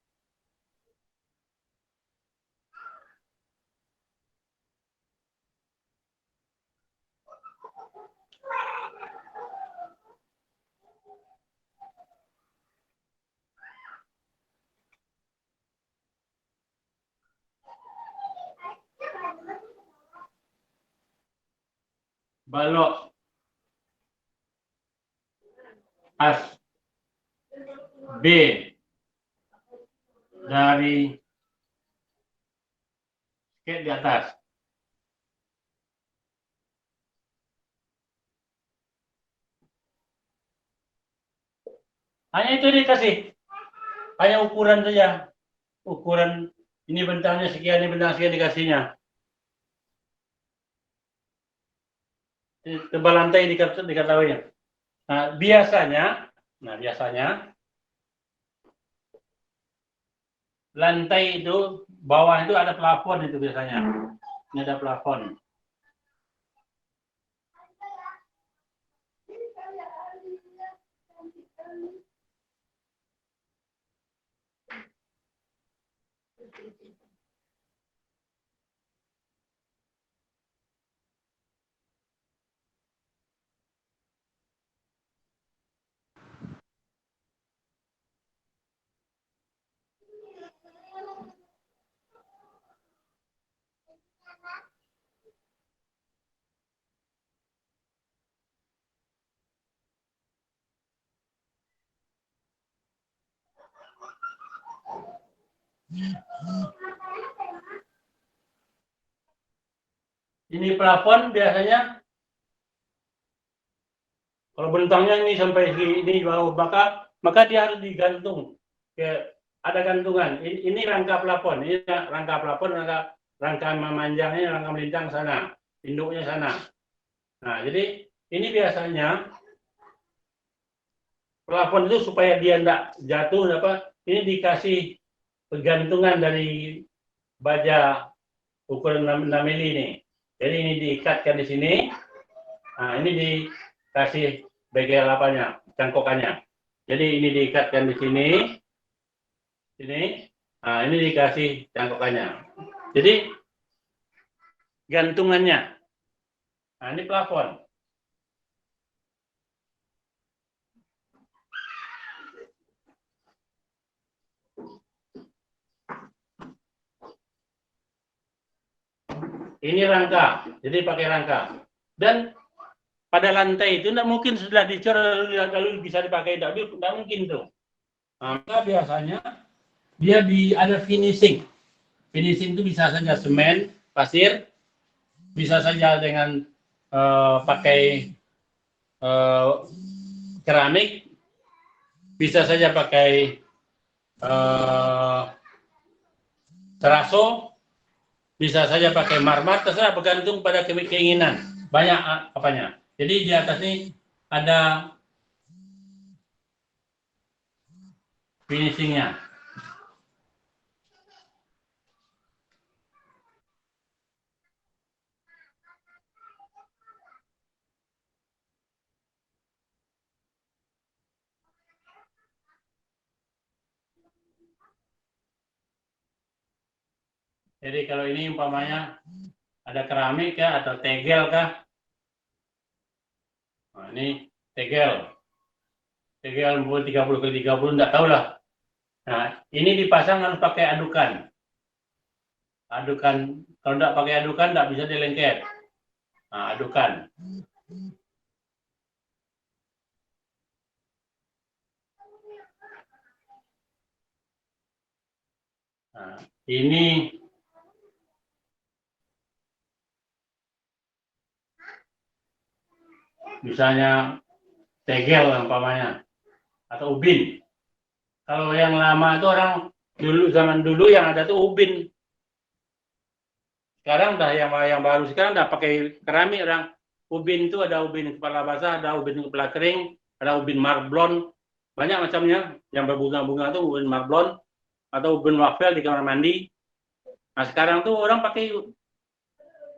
S1: balok as B dari skate di atas. Hanya itu dikasih. Hanya ukuran saja. Ukuran ini bentangnya sekian, ini bentang sekian dikasihnya. Tebal lantai diketahui. Nah, biasanya lantai itu bawah itu ada plafon itu biasanya. Ini ada plafon. Ini plafon biasanya kalau bentangnya ini sampai ini bawah, maka dia harus digantung. Ada gantungan. Ini rangka plafon, ini rangka plafon, rangka memanjangnya, rangka melintang sana, induknya sana. Nah, jadi ini biasanya plafon itu supaya dia tidak jatuh, ini dikasih pegantungan dari baja ukuran 6 mili ini. Jadi ini diikatkan di sini. Nah, ini dikasih bagel apanya, cangkokannya. Jadi ini diikatkan di sini. Nah, ini dikasih cangkokannya. Jadi gantungannya. Nah, ini plafon. Ini rangka, jadi pakai rangka. Dan pada lantai itu tidak mungkin sudah dicor lalu bisa dipakai, tidak mungkin tuh. Nah, maka biasanya dia ada finishing. Finishing itu bisa saja semen, pasir, bisa saja dengan pakai keramik, bisa saja pakai teraso, bisa saja pakai marmer, terserah bergantung pada keinginan. Banyak apanya. Jadi di atas ini ada finishingnya. Jadi kalau ini umpamanya ada keramik ya atau tegel kah? Nah, ini tegel 30 kali 30 enggak tahu lah. Nah, ini dipasang harus pakai adukan. Adukan, kalau tidak pakai adukan tidak bisa dilengket. Nah, adukan. Nah, ini misalnya tegel umpamanya atau ubin. Kalau yang lama itu orang dulu zaman dulu yang ada tuh ubin. Sekarang udah yang baru sekarang udah pakai keramik orang. Ubin itu ada ubin kepala basah, ada ubin kepala kering, ada ubin marblon, banyak macamnya. Yang berbunga-bunga itu ubin marblon atau ubin wafel di kamar mandi. Nah sekarang tuh orang pakai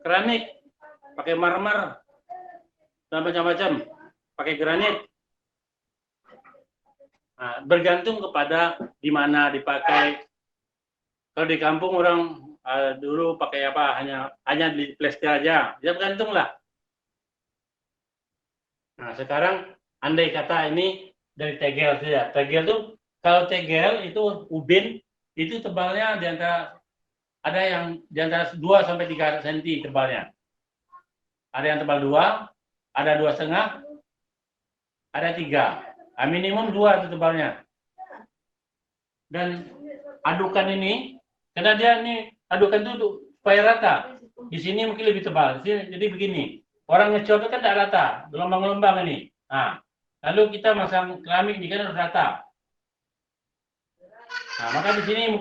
S1: keramik, pakai marmer, dan macam-macam, pakai granit. Nah, bergantung kepada di mana dipakai. Kalau di kampung orang dulu pakai apa? Hanya di plester aja. Ya bergantung lah. Nah, sekarang andai kata ini dari tegel saja. Tegel tuh kalau tegel itu ubin itu tebalnya di antara ada yang di antara 2 sampai 3 cm tebalnya. Ada yang tebal 2, ada 2,5, ada 3. Nah, minimum 2 itu tebalnya. Dan adukan ini karena dia ini adukan itu supaya rata. Di sini mungkin lebih tebal. Jadi begini. Orang ngecor itu kan tidak rata, gelombang-gelombang ini. Nah, lalu kita masang keramik ini kan harus rata. Nah, maka di sini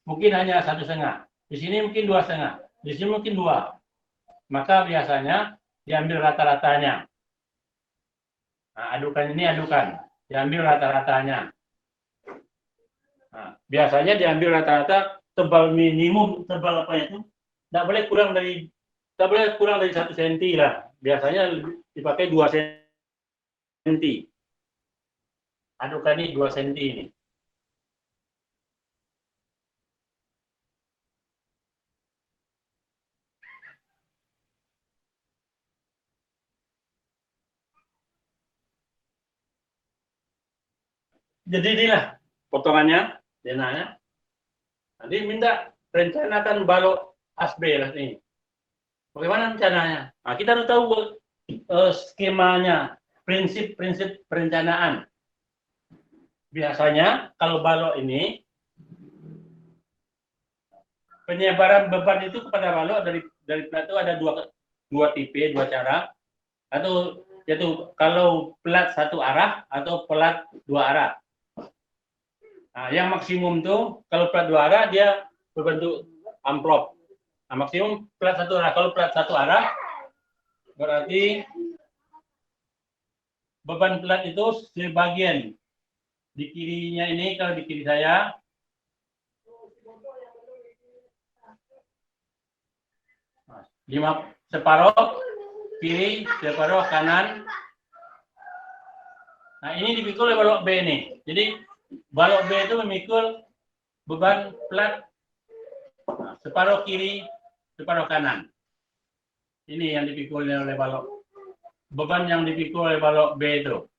S1: mungkin hanya 1,5. Di sini mungkin 2,5. Di sini mungkin 2. Maka biasanya diambil rata-ratanya. Nah, adukan ini adukan, diambil rata-ratanya. Nah, biasanya diambil rata-rata tebal minimum tebal apa itu? Tidak boleh kurang dari 1 cm lah. Biasanya dipakai 2 cm. Adukan ini 2 cm ini. Jadi inilah potongannya, denanya. Nanti minta rencanakan balok asbe lah ini. Bagaimana rencananya? Nah, kita harus tahu skemanya, prinsip-prinsip perencanaan. Biasanya kalau balok ini penyebaran beban itu kepada balok dari plat itu ada dua tipe, 2 cara. Atau yaitu kalau plat 1 arah atau plat 2 arah. Nah, yang maksimum tuh kalau plat 2 arah dia berbentuk amplop. Nah, maksimum plat 1 arah. Kalau plat 1 arah berarti beban plat itu sebagian. Di kirinya ini, kalau di kiri saya, separuh kiri, separuh kanan. Nah, ini dipikul oleh balok B nih. Jadi, balok B itu memikul beban plat separuh kiri, separuh kanan. Ini yang dipikul oleh balok. Beban yang dipikul oleh balok B itu.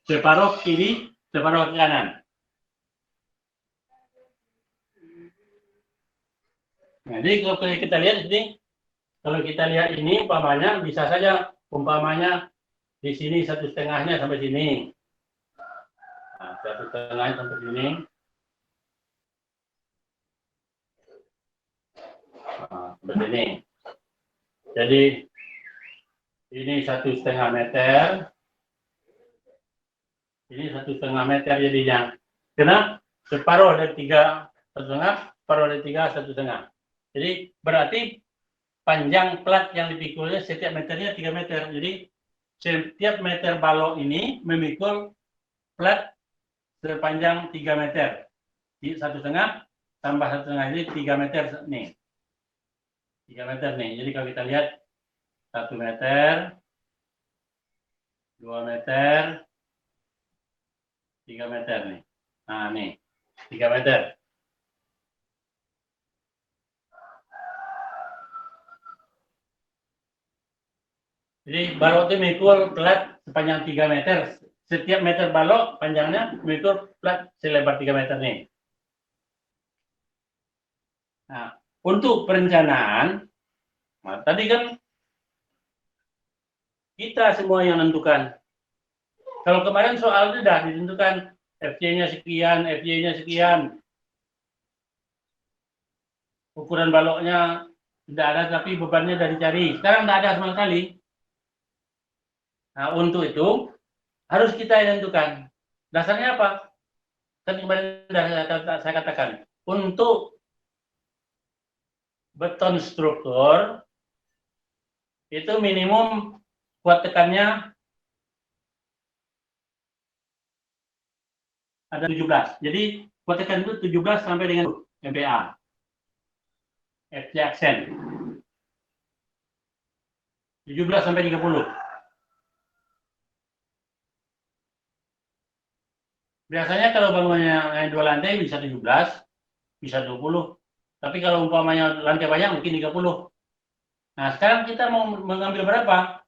S1: Separuh kiri, separuh kanan. Nah, jadi kalau kita lihat di sini, kalau kita lihat ini umpamanya bisa saja umpamanya di sini 1,5-nya sampai sini. Nah, 1,5-nya sampai sini. Nah, seperti ini. Jadi ini 1,5 meter. Ini 1,5 meter jadinya. Karena separuh dari 3,5, separuh dari 3, 1,5. Jadi berarti panjang plat yang dipikulnya setiap meternya 3 meter. Jadi setiap meter balok ini memikul plat sepanjang 3 meter. Jadi 1,5 tambah 1,5 ini 3 meter nih. 3 meter nih. Jadi kalau kita lihat 1 meter, 2 meter, 3 meter nih. Nah nih, 3 meter. Jadi balok itu memikul plat sepanjang 3 meter. Setiap meter balok panjangnya memikul plat selebar 3 meter nih. Nah, untuk perencanaan, nah, tadi kan kita semua yang menentukan. Kalau kemarin soal itu sudah ditentukan FC-nya sekian, FY-nya sekian. Ukuran baloknya tidak ada tapi bebannya sudah dicari. Sekarang tidak ada sama sekali. Nah, untuk itu harus kita yang tentukan. Dasarnya apa? Kan kemarin sudah saya katakan. Untuk beton struktur itu minimum kuat tekannya ada 17. Jadi kuat tekan itu 17 sampai dengan MPa. FC aksen. 17 sampai 30. Biasanya kalau bangunannya 2 lantai bisa 17, bisa 20. Tapi kalau umpamanya lantai banyak mungkin 30. Nah, sekarang kita mau mengambil berapa?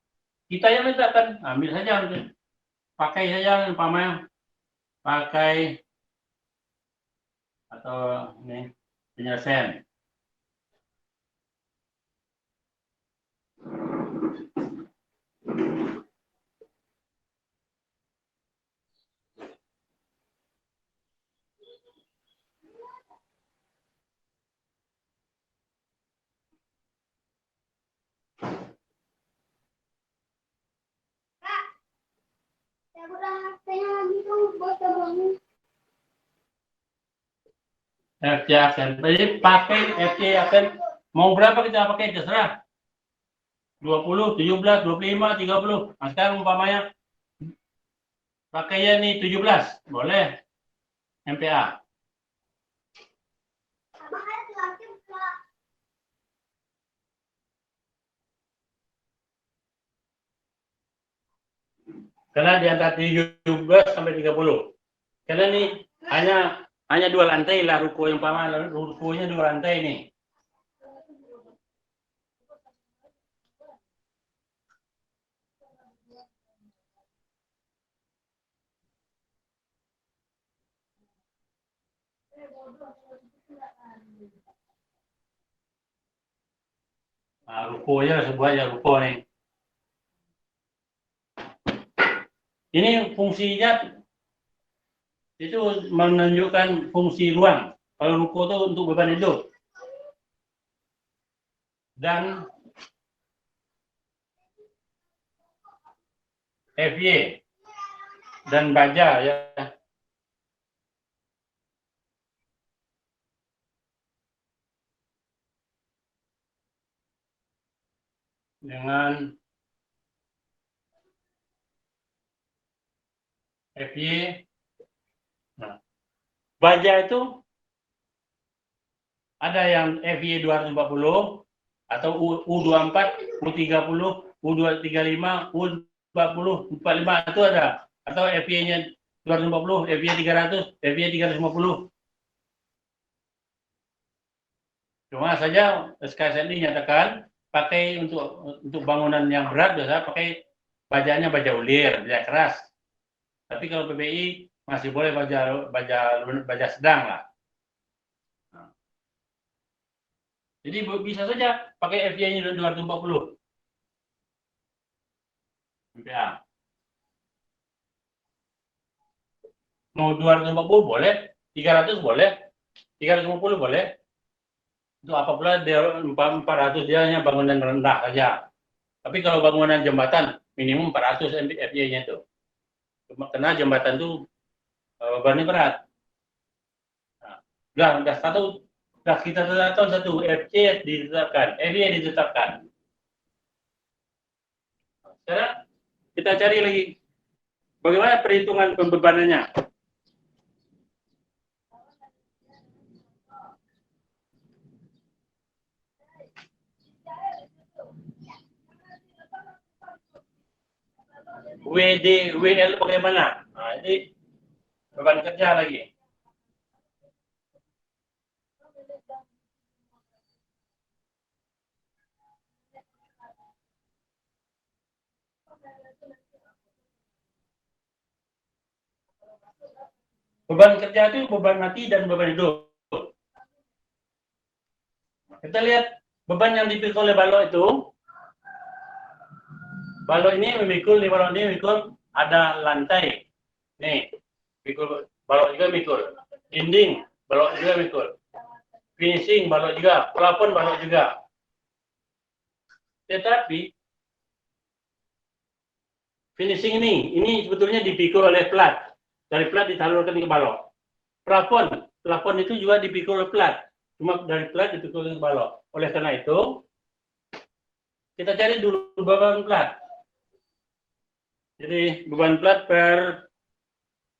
S1: Kita yang mintakan, ambil saja. Pakai saja umpamanya pakai atau ini penyelesaian. FC aksen. Jadi pakai FC aksen mau berapa kita pakai terserah. 20, 17, 25, 30. Nah, sekarang umpamanya pakainya nih 17, boleh MPa. Karena di antara 17 sampai 30. Karena ini hanya 2 lantai lah ruko yang umpama rukonya 2 lantai nih. Nah, rukonya sebuah ya ruko nih. Ini fungsinya itu menunjukkan fungsi ruang. Kalau ruko itu untuk beban hidup. Dan FY dan baja ya. Dengan FY. Nah, baja itu ada yang FY 240 atau U24, U30, U235, U40, U45 itu ada. Atau FY-nya 250, FY 300, FY 350. Cuma saja SKSNI nyatakan pakai untuk bangunan yang berat biasa pakai bajanya baja ulir, baja keras. Tapi kalau PBI masih boleh baja sedang lah. Jadi bisa saja pakai FY-nya 240 MPa. Mau 240 boleh, 300 boleh, 350 boleh. Itu apabila dia 400 dia hanya bangunan rendah saja. Tapi kalau bangunan jembatan minimum 400 FY-nya itu. Karena jembatan itu bebannya berat. Nah, udah kita tetapkan satu FC ditetapkan, FY ditetapkan. Sekarang kita cari lagi bagaimana perhitungan pembebanannya. WL bagaimana? Nah, ini beban kerja lagi. Beban kerja itu beban mati dan beban hidup. Kita lihat beban yang dipikul oleh balok itu. Balok ini memikul, di balok ini memikul ada lantai. Nih, pikul balok juga mikul. Dinding, balok juga mikul. Finishing, balok juga. Plafon, balok juga. Tetapi finishing ini sebetulnya dipikul oleh plat. Dari plat disalurkan ke balok. Plafon itu juga dipikul oleh plat. Cuma dari plat dipikul ke balok. Oleh karena itu, kita cari dulu beban plat. Jadi beban plat per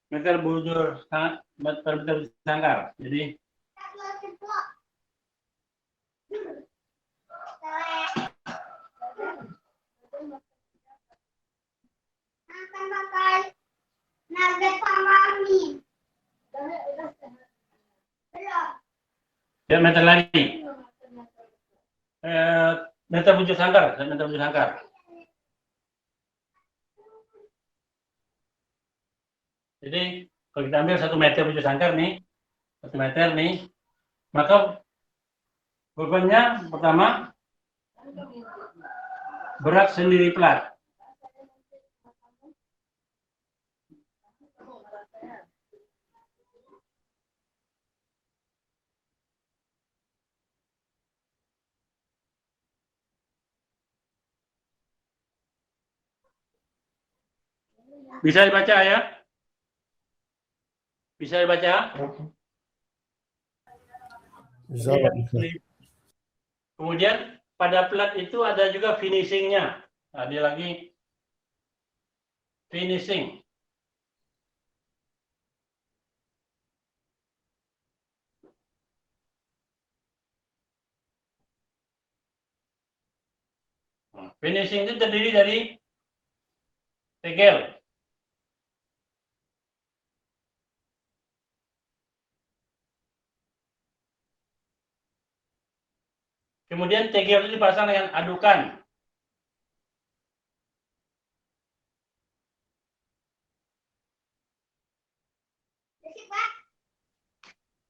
S1: meter bujur per meter sangkar. Jadi ya meter lagi. Meter bujur sangkar, meter bujur sangkar. Jadi kalau kita ambil 1 meter bujur sangkar nih, 1 meter nih, maka bebannya pertama berat sendiri plat. Bisa dibaca ya? Bisa dibaca?
S2: Bisa, Pak. Bisa.
S1: Kemudian pada plat itu ada juga finishingnya. Ada lagi finishing. Finishing itu terdiri dari tegel. Kemudian tegel itu dipasang dengan adukan.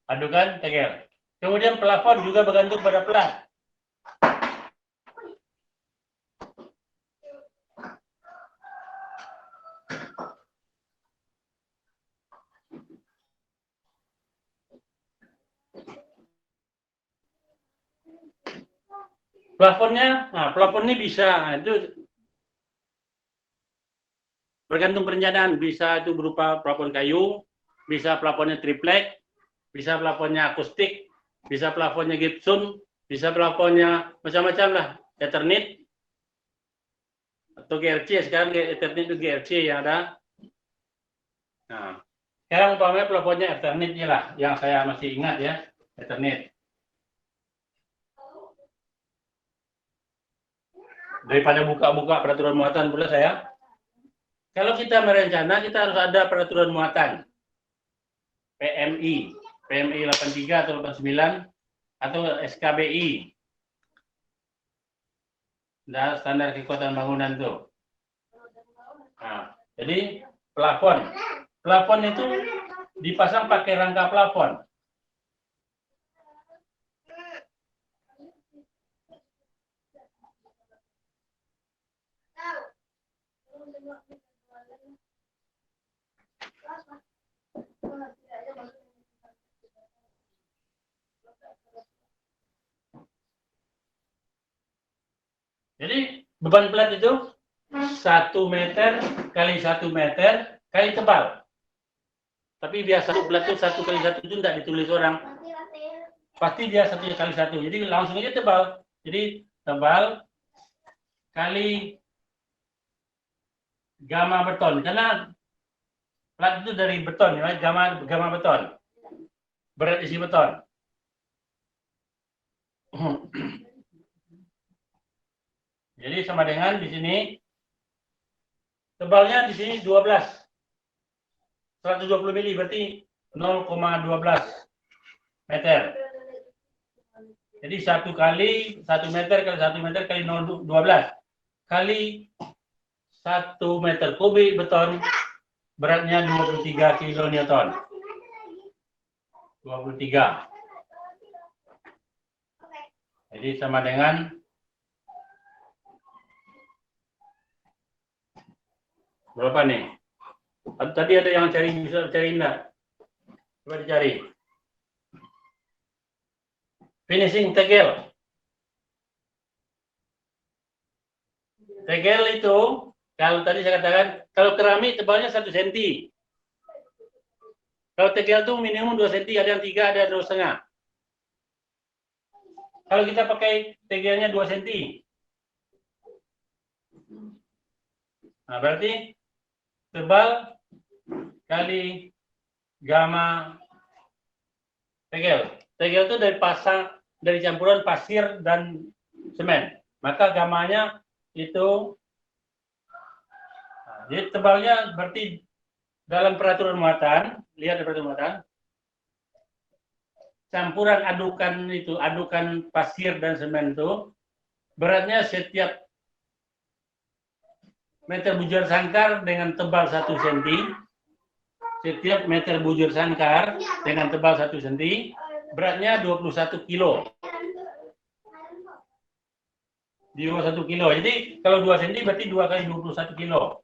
S1: Adukan tegel. Kemudian plafon juga bergantung pada plat. Plafonnya, plafon ini bisa, itu bergantung perencanaan. Bisa itu berupa plafon kayu, bisa plafonnya triplek, bisa plafonnya akustik, bisa plafonnya gypsum, bisa plafonnya macam-macam lah, Eternit atau GRC. Sekarang Eternit itu GRC yang ada. Nah, sekarang umpamanya plafonnya Eternit lah, yang saya masih ingat ya, Eternit. Daripada buka-buka peraturan muatan pula saya. Kalau kita merencana, kita harus ada peraturan muatan. PMI 83 atau 89 atau SKBI. Standar kekuatan bangunan itu. Nah, jadi plafon. Plafon itu dipasang pakai rangka plafon. Jadi beban plat itu 1 meter kali 1 meter kali tebal. Tapi biasa plat itu 1 kali 1 itu tidak ditulis orang. Pasti dia 1 kali 1. Jadi langsung aja tebal. Jadi tebal kali gamma beton. Karena plat itu dari beton, ya, gamma beton. Berat isi beton. Jadi sama dengan di sini tebalnya di sini 12. 120 mili berarti 0,12 meter. Jadi 1 meter kali 1 meter kali 0,12 kali 1 1 meter kubik beton beratnya 23 kilonewton. 23. Jadi sama dengan berapa nih? Tadi ada yang bisa cari enggak? Coba dicari. Finishing tegel. Tegel itu, kalau tadi saya katakan, kalau keramik tebalnya 1 cm. Kalau tegel itu minimum 2 cm, ada yang 3, ada yang 2,5. Kalau kita pakai tegelnya 2 cm. Nah, berarti tebal kali gamma tegel. Tegel itu dari campuran pasir dan semen. Maka gamanya itu, jadi tebalnya berarti dalam peraturan muatan, lihat peraturan muatan, campuran adukan pasir dan semen itu beratnya setiap meter bujur sangkar dengan tebal 1 cm, setiap meter bujur sangkar dengan tebal 1 cm, beratnya 21 kilo. 21 kilo. Jadi kalau 2 cm berarti 2 kali 21 kilo.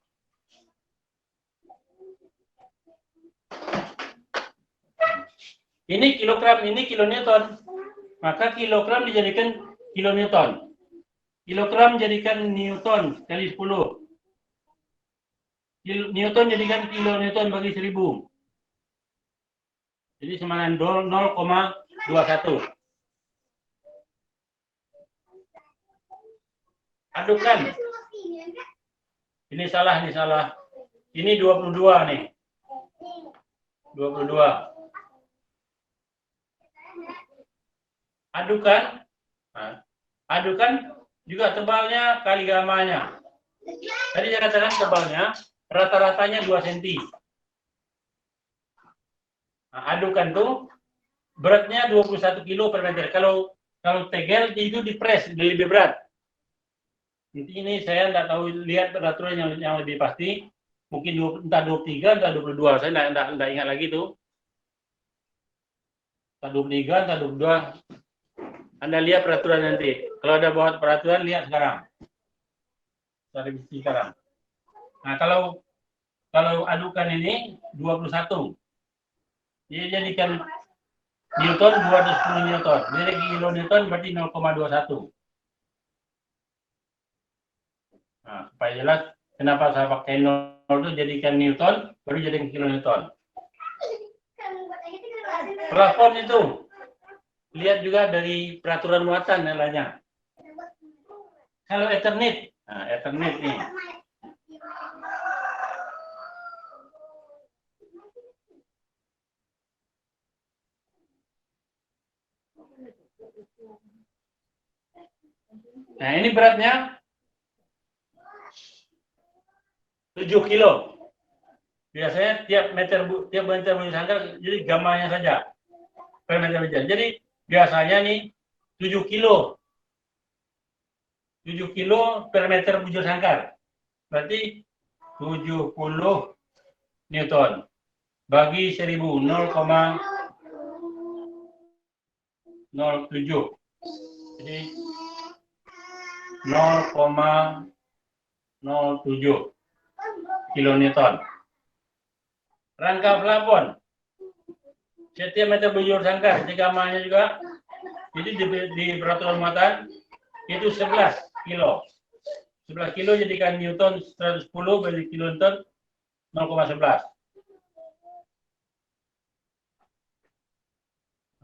S1: Ini kilogram, ini kilonewton. Maka kilogram dijadikan kilonewton. Kilogram jadikan newton kali 10. Newton jadikan kilonewton bagi 1000. Jadi sama dengan 0,21. Adukan. Ini salah. Ini 22 nih. 22. Adukan. Nah, adukan juga tebalnya kali gamanya. Tadi saya katakan tebalnya rata-ratanya 2 cm. Nah, adukan tuh beratnya 21 kilo per meter. Kalau tegel itu dipres lebih berat. Ini saya tidak tahu, lihat peraturan yang lebih pasti. Mungkin entah 23, entah 22. Saya tidak ingat lagi tuh. Entah 23, entah 22. Anda lihat peraturan nanti. Kalau ada buat peraturan, lihat sekarang. Revisi sekarang. Nah, kalau adukan ini 21. Jadi jadikan newton 210 newton. Jadi kilonewton berarti 0,21. Nah, supaya jelas kenapa saya pakai 0 itu jadikan newton, baru jadikan kilonewton. Plafon itu lihat juga dari peraturan muatan nilainya. Kalau Ethernet, nah Ethernet nih. Nah, ini beratnya 7 kilo. Biasanya tiap meter bujur sangkar, jadi gamanya saja per meter bujur. Jadi biasanya nih 7 kilo. 7 kilo per meter bujur sangkar. Berarti 70 newton bagi 1000, 0,07. Jadi 0,07 kilonewton. Rangka plafon. Setiap meter bujur sangkar, gamanya juga, jadi di peraturan muatan itu 11 kilo. 11 kilo jadikan newton 110 bagi kilonewton 0,11.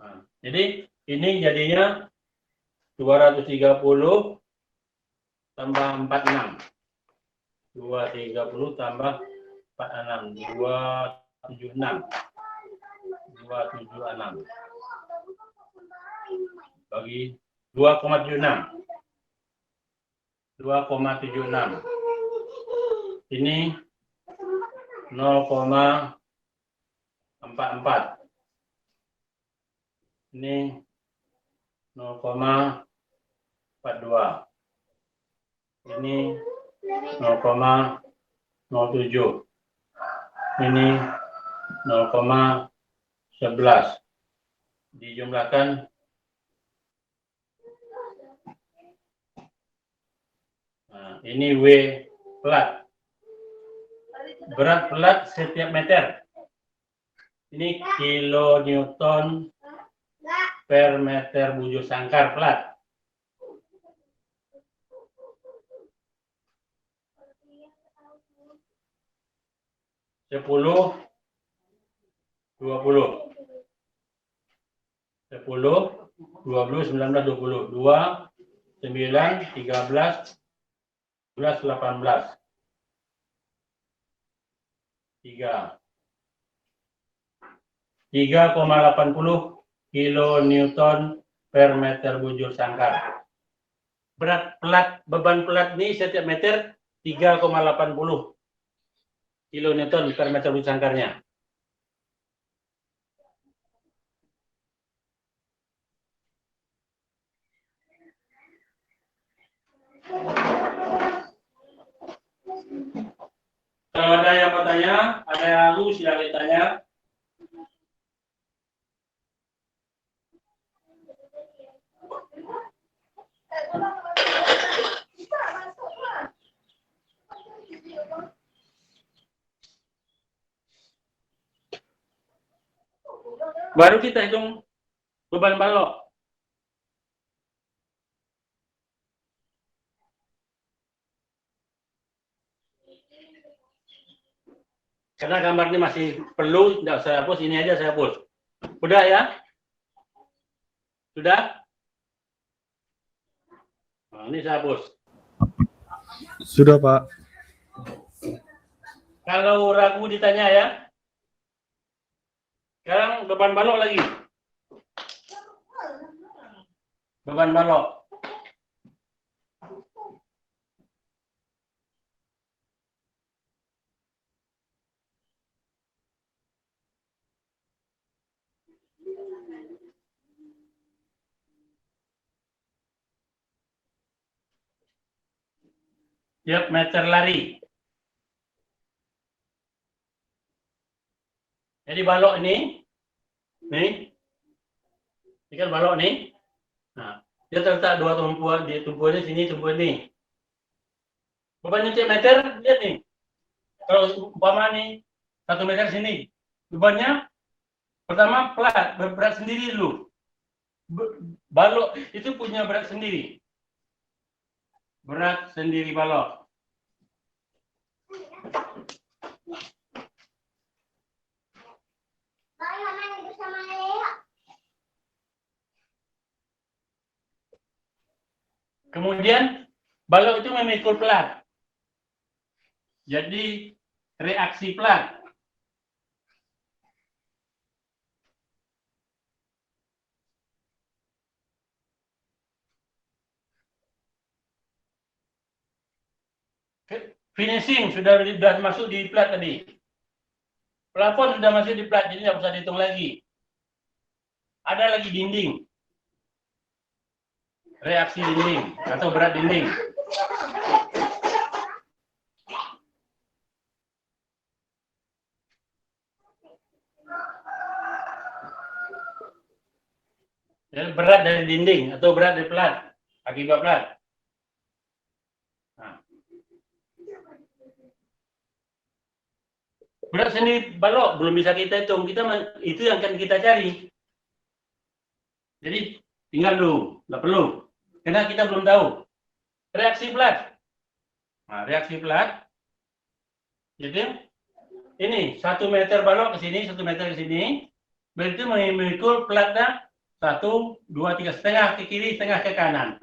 S1: Nah, jadi ini jadinya 230 tambah 46. 230 tambah 46. 276. 276. Bagi 2,76. 2,76. Ini 0,44. Ini 0,42. Ini 0,43. 0,07. Ini 0,11. Dijumlahkan ini W plat. Berat plat setiap meter. Ini kilonewton per meter bujur sangkar plat. Sepuluh, 20. 10, 20, 19, 20. 2, 9, 13, 11, 18. 3,80 kilonewton per meter bujur sangkar. Berat plat, beban plat ini setiap meter 3,80 kilonewton per meter bujur sangkarnya. Kalau ada yang bertanya, ada yang lalu silakan ditanya. Baru kita hitung beban balok. Karena gambar ini masih perlu, tidak saya hapus, ini aja saya hapus. Udah ya? Sudah? Nah, ini saya hapus.
S2: Sudah, Pak.
S1: Kalau ragu ditanya ya. Sekarang beban balok lagi. Beban balok. Tiap meter lari. Jadi balok ini kan balok nih. Nah, dia terletak dua tumpuan, di tumpuan ini sini, tumpuan ini. Bebannya tiap meter, lihat nih. Kalau umpama nih 1 meter sini, bebannya pertama plat, berat sendiri dulu. Balok itu punya berat sendiri. Berat sendiri balok. Kemudian balok itu memikul plat. Jadi reaksi plat. Finishing sudah masuk di plat tadi. Plafon sudah masuk di plat, jadi tidak usah dihitung lagi. Ada lagi dinding. Reaksi dinding atau berat dinding. Jadi berat dari dinding atau berat dari plat, akibat plat. Nah. Berat sendiri balok belum bisa kita hitung, itu yang akan kita cari. Jadi tinggal dulu, nggak perlu, karena kita belum tahu. Reaksi plat. Nah, reaksi plat. Jadi ini 1 meter balok ke sini, 1 meter ke sini, berarti memikul platnya 1, 2, 3, setengah ke kiri, setengah ke kanan.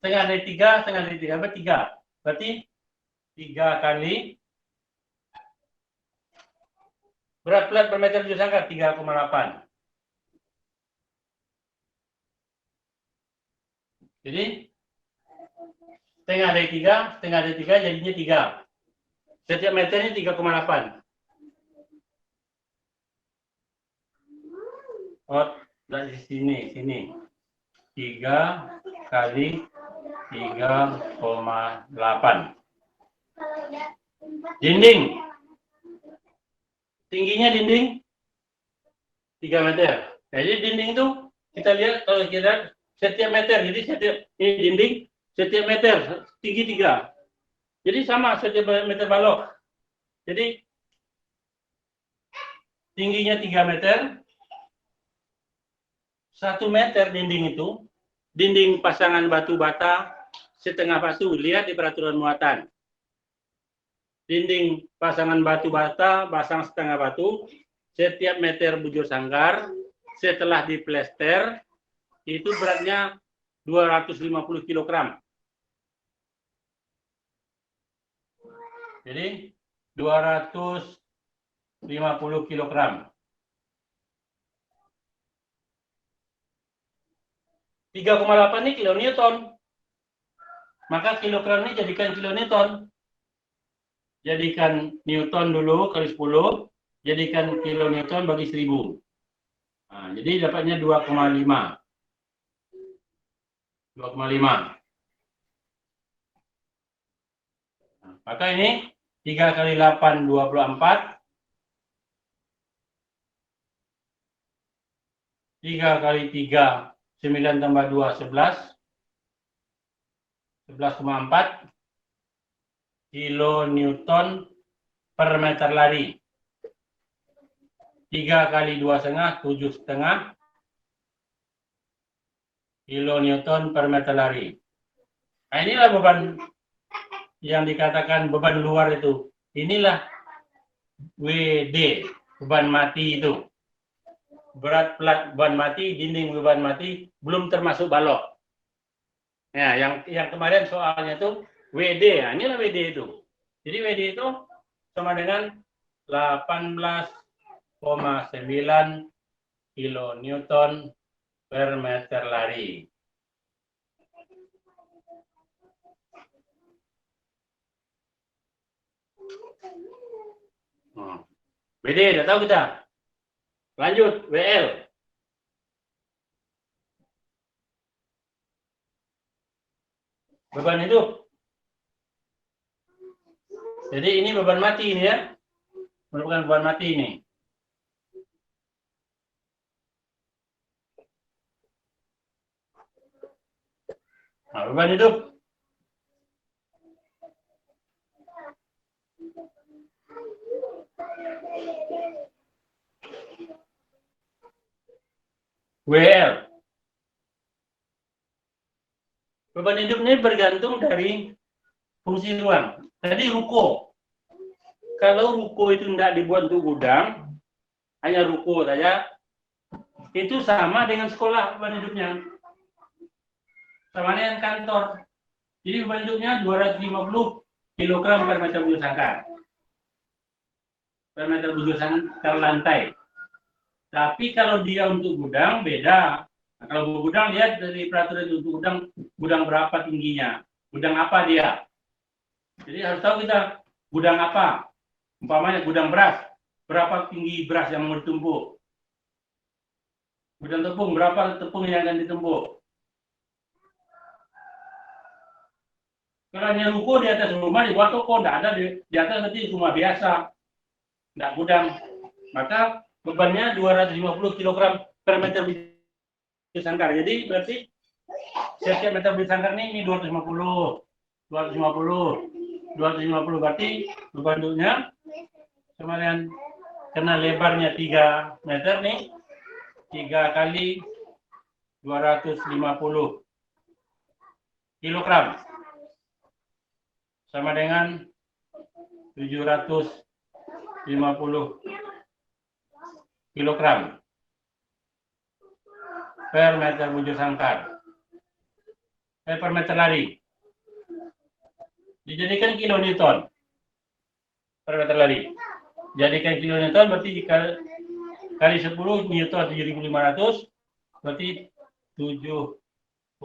S1: Setengah dari 3, setengah dari 3, berarti 3. Berarti 3 kali berat plat per meter bujur sangkar 3,8. Jadi setengah dari 3, setengah dari 3 jadinya 3. Setiap meternya 3,8. Oh, dari sini. 3 kali 3,8. Dinding. Tingginya dinding 3 meter. Jadi dinding itu kita lihat kalau kita setiap meter. Jadi setiap ini dinding setiap meter tinggi 3. Jadi sama setiap meter balok. Jadi tingginya 3 meter. 1 meter dinding itu, dinding pasangan batu bata setengah batu, lihat di peraturan muatan. Dinding pasangan batu bata, pasang setengah batu, setiap meter bujur sangkar, setelah diplester, itu beratnya 250 kg. Jadi 250 kg. 3,8 ini kilonewton. Maka kilogram ini jadikan kilonewton. Jadikan newton dulu kali 10, jadikan kilonewton bagi 1000. Nah, jadi dapatnya 2,5. 2,5. Nah, maka ini 3 kali 8, 24. 3 kali 3, 9 tambah 2, 11. 11,4 kilonewton per meter lari. 3 kali 2,5, 7,5 kilonewton per meter lari. Nah, inilah beban yang dikatakan beban luar itu. Inilah WD, beban mati itu. Berat beban mati, dinding beban mati, belum termasuk balok. Ya, yang kemarin soalnya itu WD, ya, inilah WD itu. Jadi WD itu sama dengan 18,9 kilonewton per meter lari. WD, udah tahu kita? Lanjut, WL. Beban hidup. Jadi ini beban mati ini ya. Merupakan beban mati ini. Nah, beban hidup. WL. Beban hidup ini bergantung dari fungsi ruang. Tadi ruko. Kalau ruko itu tidak dibuat untuk gudang, hanya ruko saja, itu sama dengan sekolah beban hidupnya. Sama dengan kantor. Jadi beban hidupnya 250 kg per meter bujur sangkar. Per meter bujur sangkar lantai. Tapi kalau dia untuk gudang, beda. Nah, kalau gudang, lihat dari peraturan untuk gudang berapa tingginya. Gudang apa dia. Jadi harus tahu kita, gudang apa. Umpamanya gudang beras, berapa tinggi beras yang mau ditumpuk. Gudang tepung, berapa tepung yang akan ditumpuk. Kalau hanya ruko di atas rumah, di bawah toko, tidak ada. Di atas nanti rumah biasa. Tidak gudang. Maka bebannya 250 kg per meter bujur sangkar. Jadi berarti setiap meter bujur sangkar ini 250 berarti beban hidupnya kemudian karena lebarnya 3 meter nih 3 kali 250 kilogram sama dengan 750 kilogram per meter bujur sangkar per meter lari. Dijadikan kilonewton per meter lari. Jadikan kilonewton berarti kali 10 newton 7.500 berarti 7,5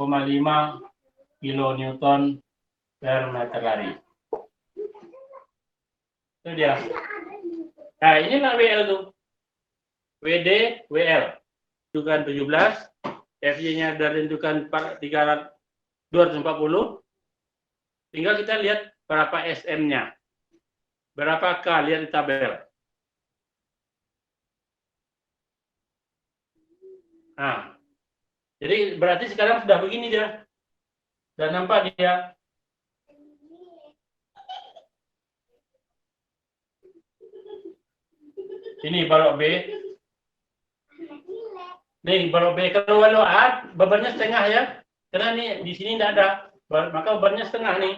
S1: kilonewton per meter lari. Itu dia. Nah, inilah WL tuh. WD, WL. Tentukan 17. FY-nya dari tentukan 240. Tinggal kita lihat berapa SM-nya. Berapa K? Lihat di tabel. Nah, jadi berarti sekarang sudah begini dia. Dan nampak dia. Ini balok B. Nih balok B. Kalau balok A bebannya setengah ya. Karena nih di sini tidak ada. Maka bebannya setengah nih.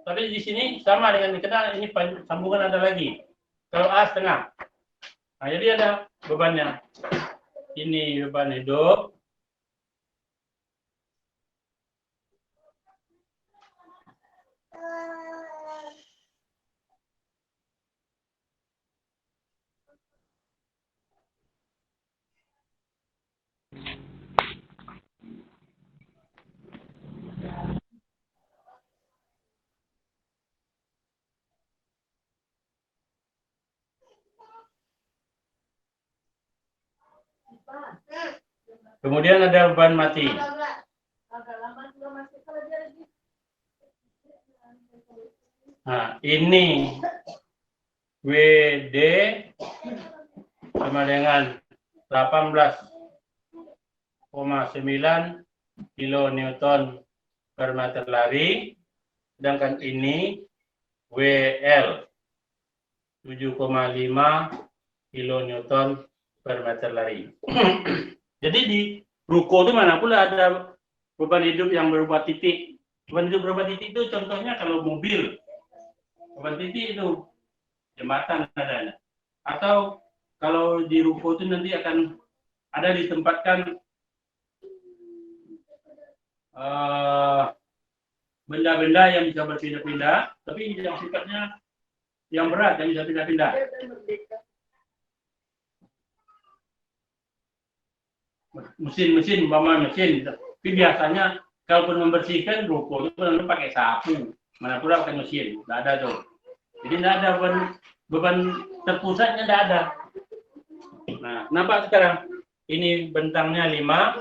S1: Tapi di sini sama dengan karena ini sambungan ada lagi. Kalau A setengah. Nah, jadi ada bebannya. Ini beban hidup. Kemudian ada beban mati. Nah, ini WD sama dengan 18,9 kilonewton per meter lari. Sedangkan ini WL 7,5 kilonewton per meter lari. Jadi di ruko itu mana pula ada beban hidup yang berubah titik. Beban hidup berubah titik itu contohnya kalau mobil. Beban titik itu jembatan adanya. Atau kalau di ruko itu nanti akan ada ditempatkan benda-benda yang bisa berpindah-pindah, tapi yang sifatnya yang berat, yang bisa pindah-pindah. Mesin, tapi biasanya kalaupun membersihkan ruko itu pakai sapu, mana pula pakai mesin, tidak ada tuh. Jadi tidak ada beban terpusatnya, tidak ada. Nah, nampak sekarang ini bentangnya 5,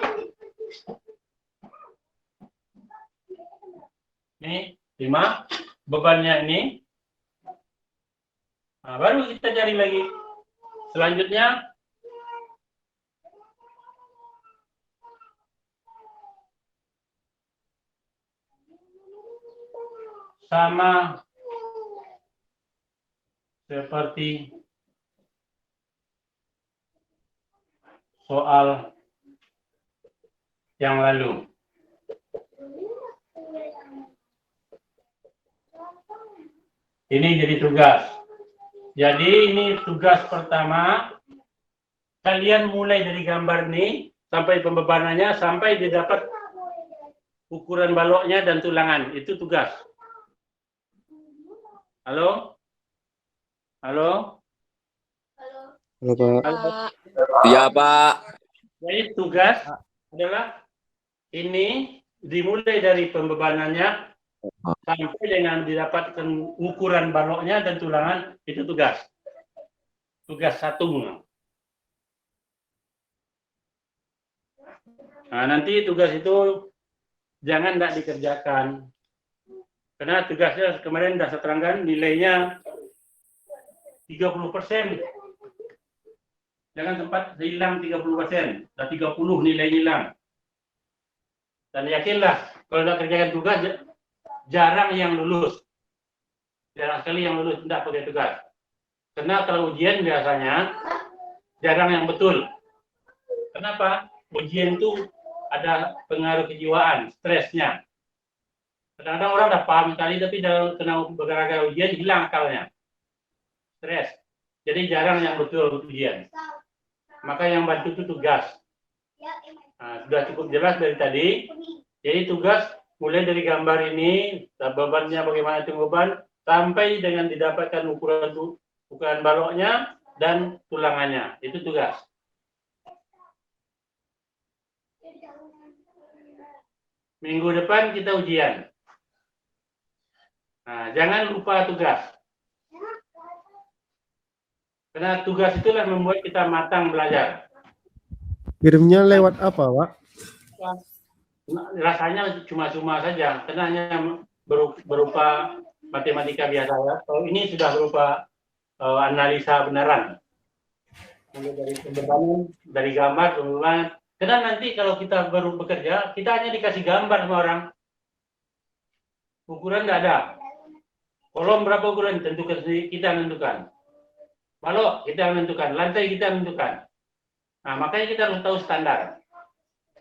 S1: ini 5, bebannya ini. Nah, baru kita cari lagi. Selanjutnya sama seperti soal yang lalu. Ini jadi tugas. Jadi ini tugas pertama. Kalian mulai dari gambar ini sampai pembebanannya sampai didapat ukuran baloknya dan tulangan. Itu tugas. Halo? Halo?
S4: Halo, Pak.
S1: Halo?
S5: Iya, Pak.
S1: Jadi tugas adalah ini dimulai dari pembebanannya sampai dengan didapatkan ukuran baloknya dan tulangan. Itu tugas. Tugas 1. Nah, nanti tugas itu jangan tidak dikerjakan. Karena tugasnya kemarin sudah saya terangkan nilainya 30%. Jangan sempat hilang 30%. Sudah 30 nilai hilang. Dan yakinlah kalau tidak kerjakan tugas jarang yang lulus. Jarang sekali yang lulus tidak pakai tugas. Karena kalau ujian biasanya jarang yang betul. Kenapa? Ujian itu ada pengaruh kejiwaan, stresnya. Kadang-kadang orang dah paham sekali, tapi dalam kena gara-gara ujian hilang akalnya. Stres. Jadi jarang yang betul ujian. Maka yang bantu itu tugas. Nah, sudah cukup jelas dari tadi. Jadi tugas mulai dari gambar ini, bebannya bagaimana hitung beban, sampai dengan didapatkan ukuran baloknya dan tulangannya. Itu tugas. Minggu depan kita ujian. Nah, jangan lupa tugas. Karena tugas itulah membuat kita matang belajar.
S2: Kirimnya lewat apa, Pak?
S1: Rasanya cuma-cuma saja, karena hanya berupa matematika biasa ya. Kalau ini sudah berupa analisa benaran. Mulai dari pembebanan, dari gambar, pembebanan. Karena nanti kalau kita baru bekerja, kita hanya dikasih gambar sama orang. Ukuran nggak ada. Kolom berapa ukuran? Tentukan sendiri, kita menentukan. Balok kita menentukan, lantai kita menentukan. Nah, makanya kita harus tahu standar.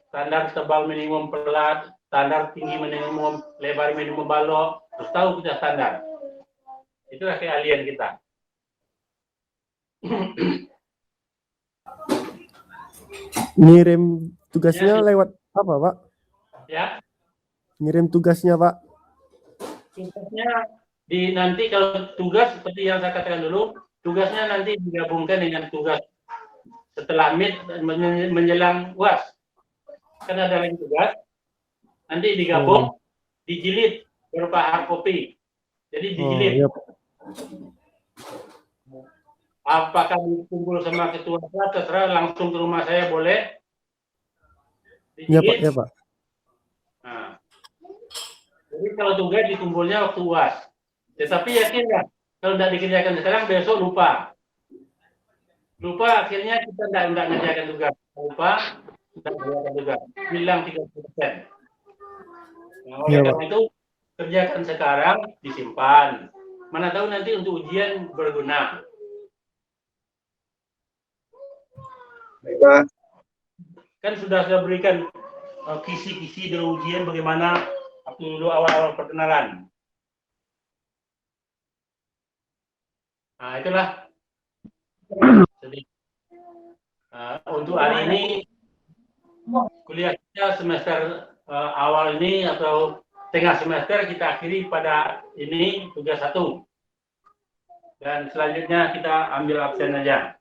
S1: Standar tebal minimum pelat, standar tinggi minimum, lebar minimum balok, harus tahu kita standar. Itulah keahlian kita.
S2: Ngirim tugasnya lewat apa, Pak?
S1: Ya,
S2: Ngirim tugasnya, Pak.
S1: tugasnya nanti kalau tugas seperti yang saya katakan dulu, tugasnya nanti digabungkan dengan tugas setelah mid menjelang UAS. Kan ada lagi tugas, nanti digabung, dijilid berupa hard copy. Jadi dijilid.
S2: Iya.
S1: Apakah dikumpul sama ketua kelas, terserah, langsung ke rumah saya boleh.
S2: Iya, Pak.
S1: Dijilid.
S2: Iya, Pak.
S1: Nah, jadi kalau tugas dikumpulnya waktu UAS. Tetapi yakin nggak, kalau tidak dikerjakan sekarang, besok lupa. Lupa akhirnya kita tidak mengerjakan tugas. Lupa, tidak mengerjakan tugas. Hilang 30%. Nah, oleh karena itu, kerjakan sekarang, disimpan. Mana tahu nanti untuk ujian berguna.
S3: Pak.
S1: Kan sudah saya berikan kisi-kisi dari ujian bagaimana waktu dulu awal-awal perkenalan. Nah, itulah. Jadi, untuk hari ini kuliah kita semester awal ini atau tengah semester kita akhiri pada ini tugas 1. Dan selanjutnya kita ambil absen aja.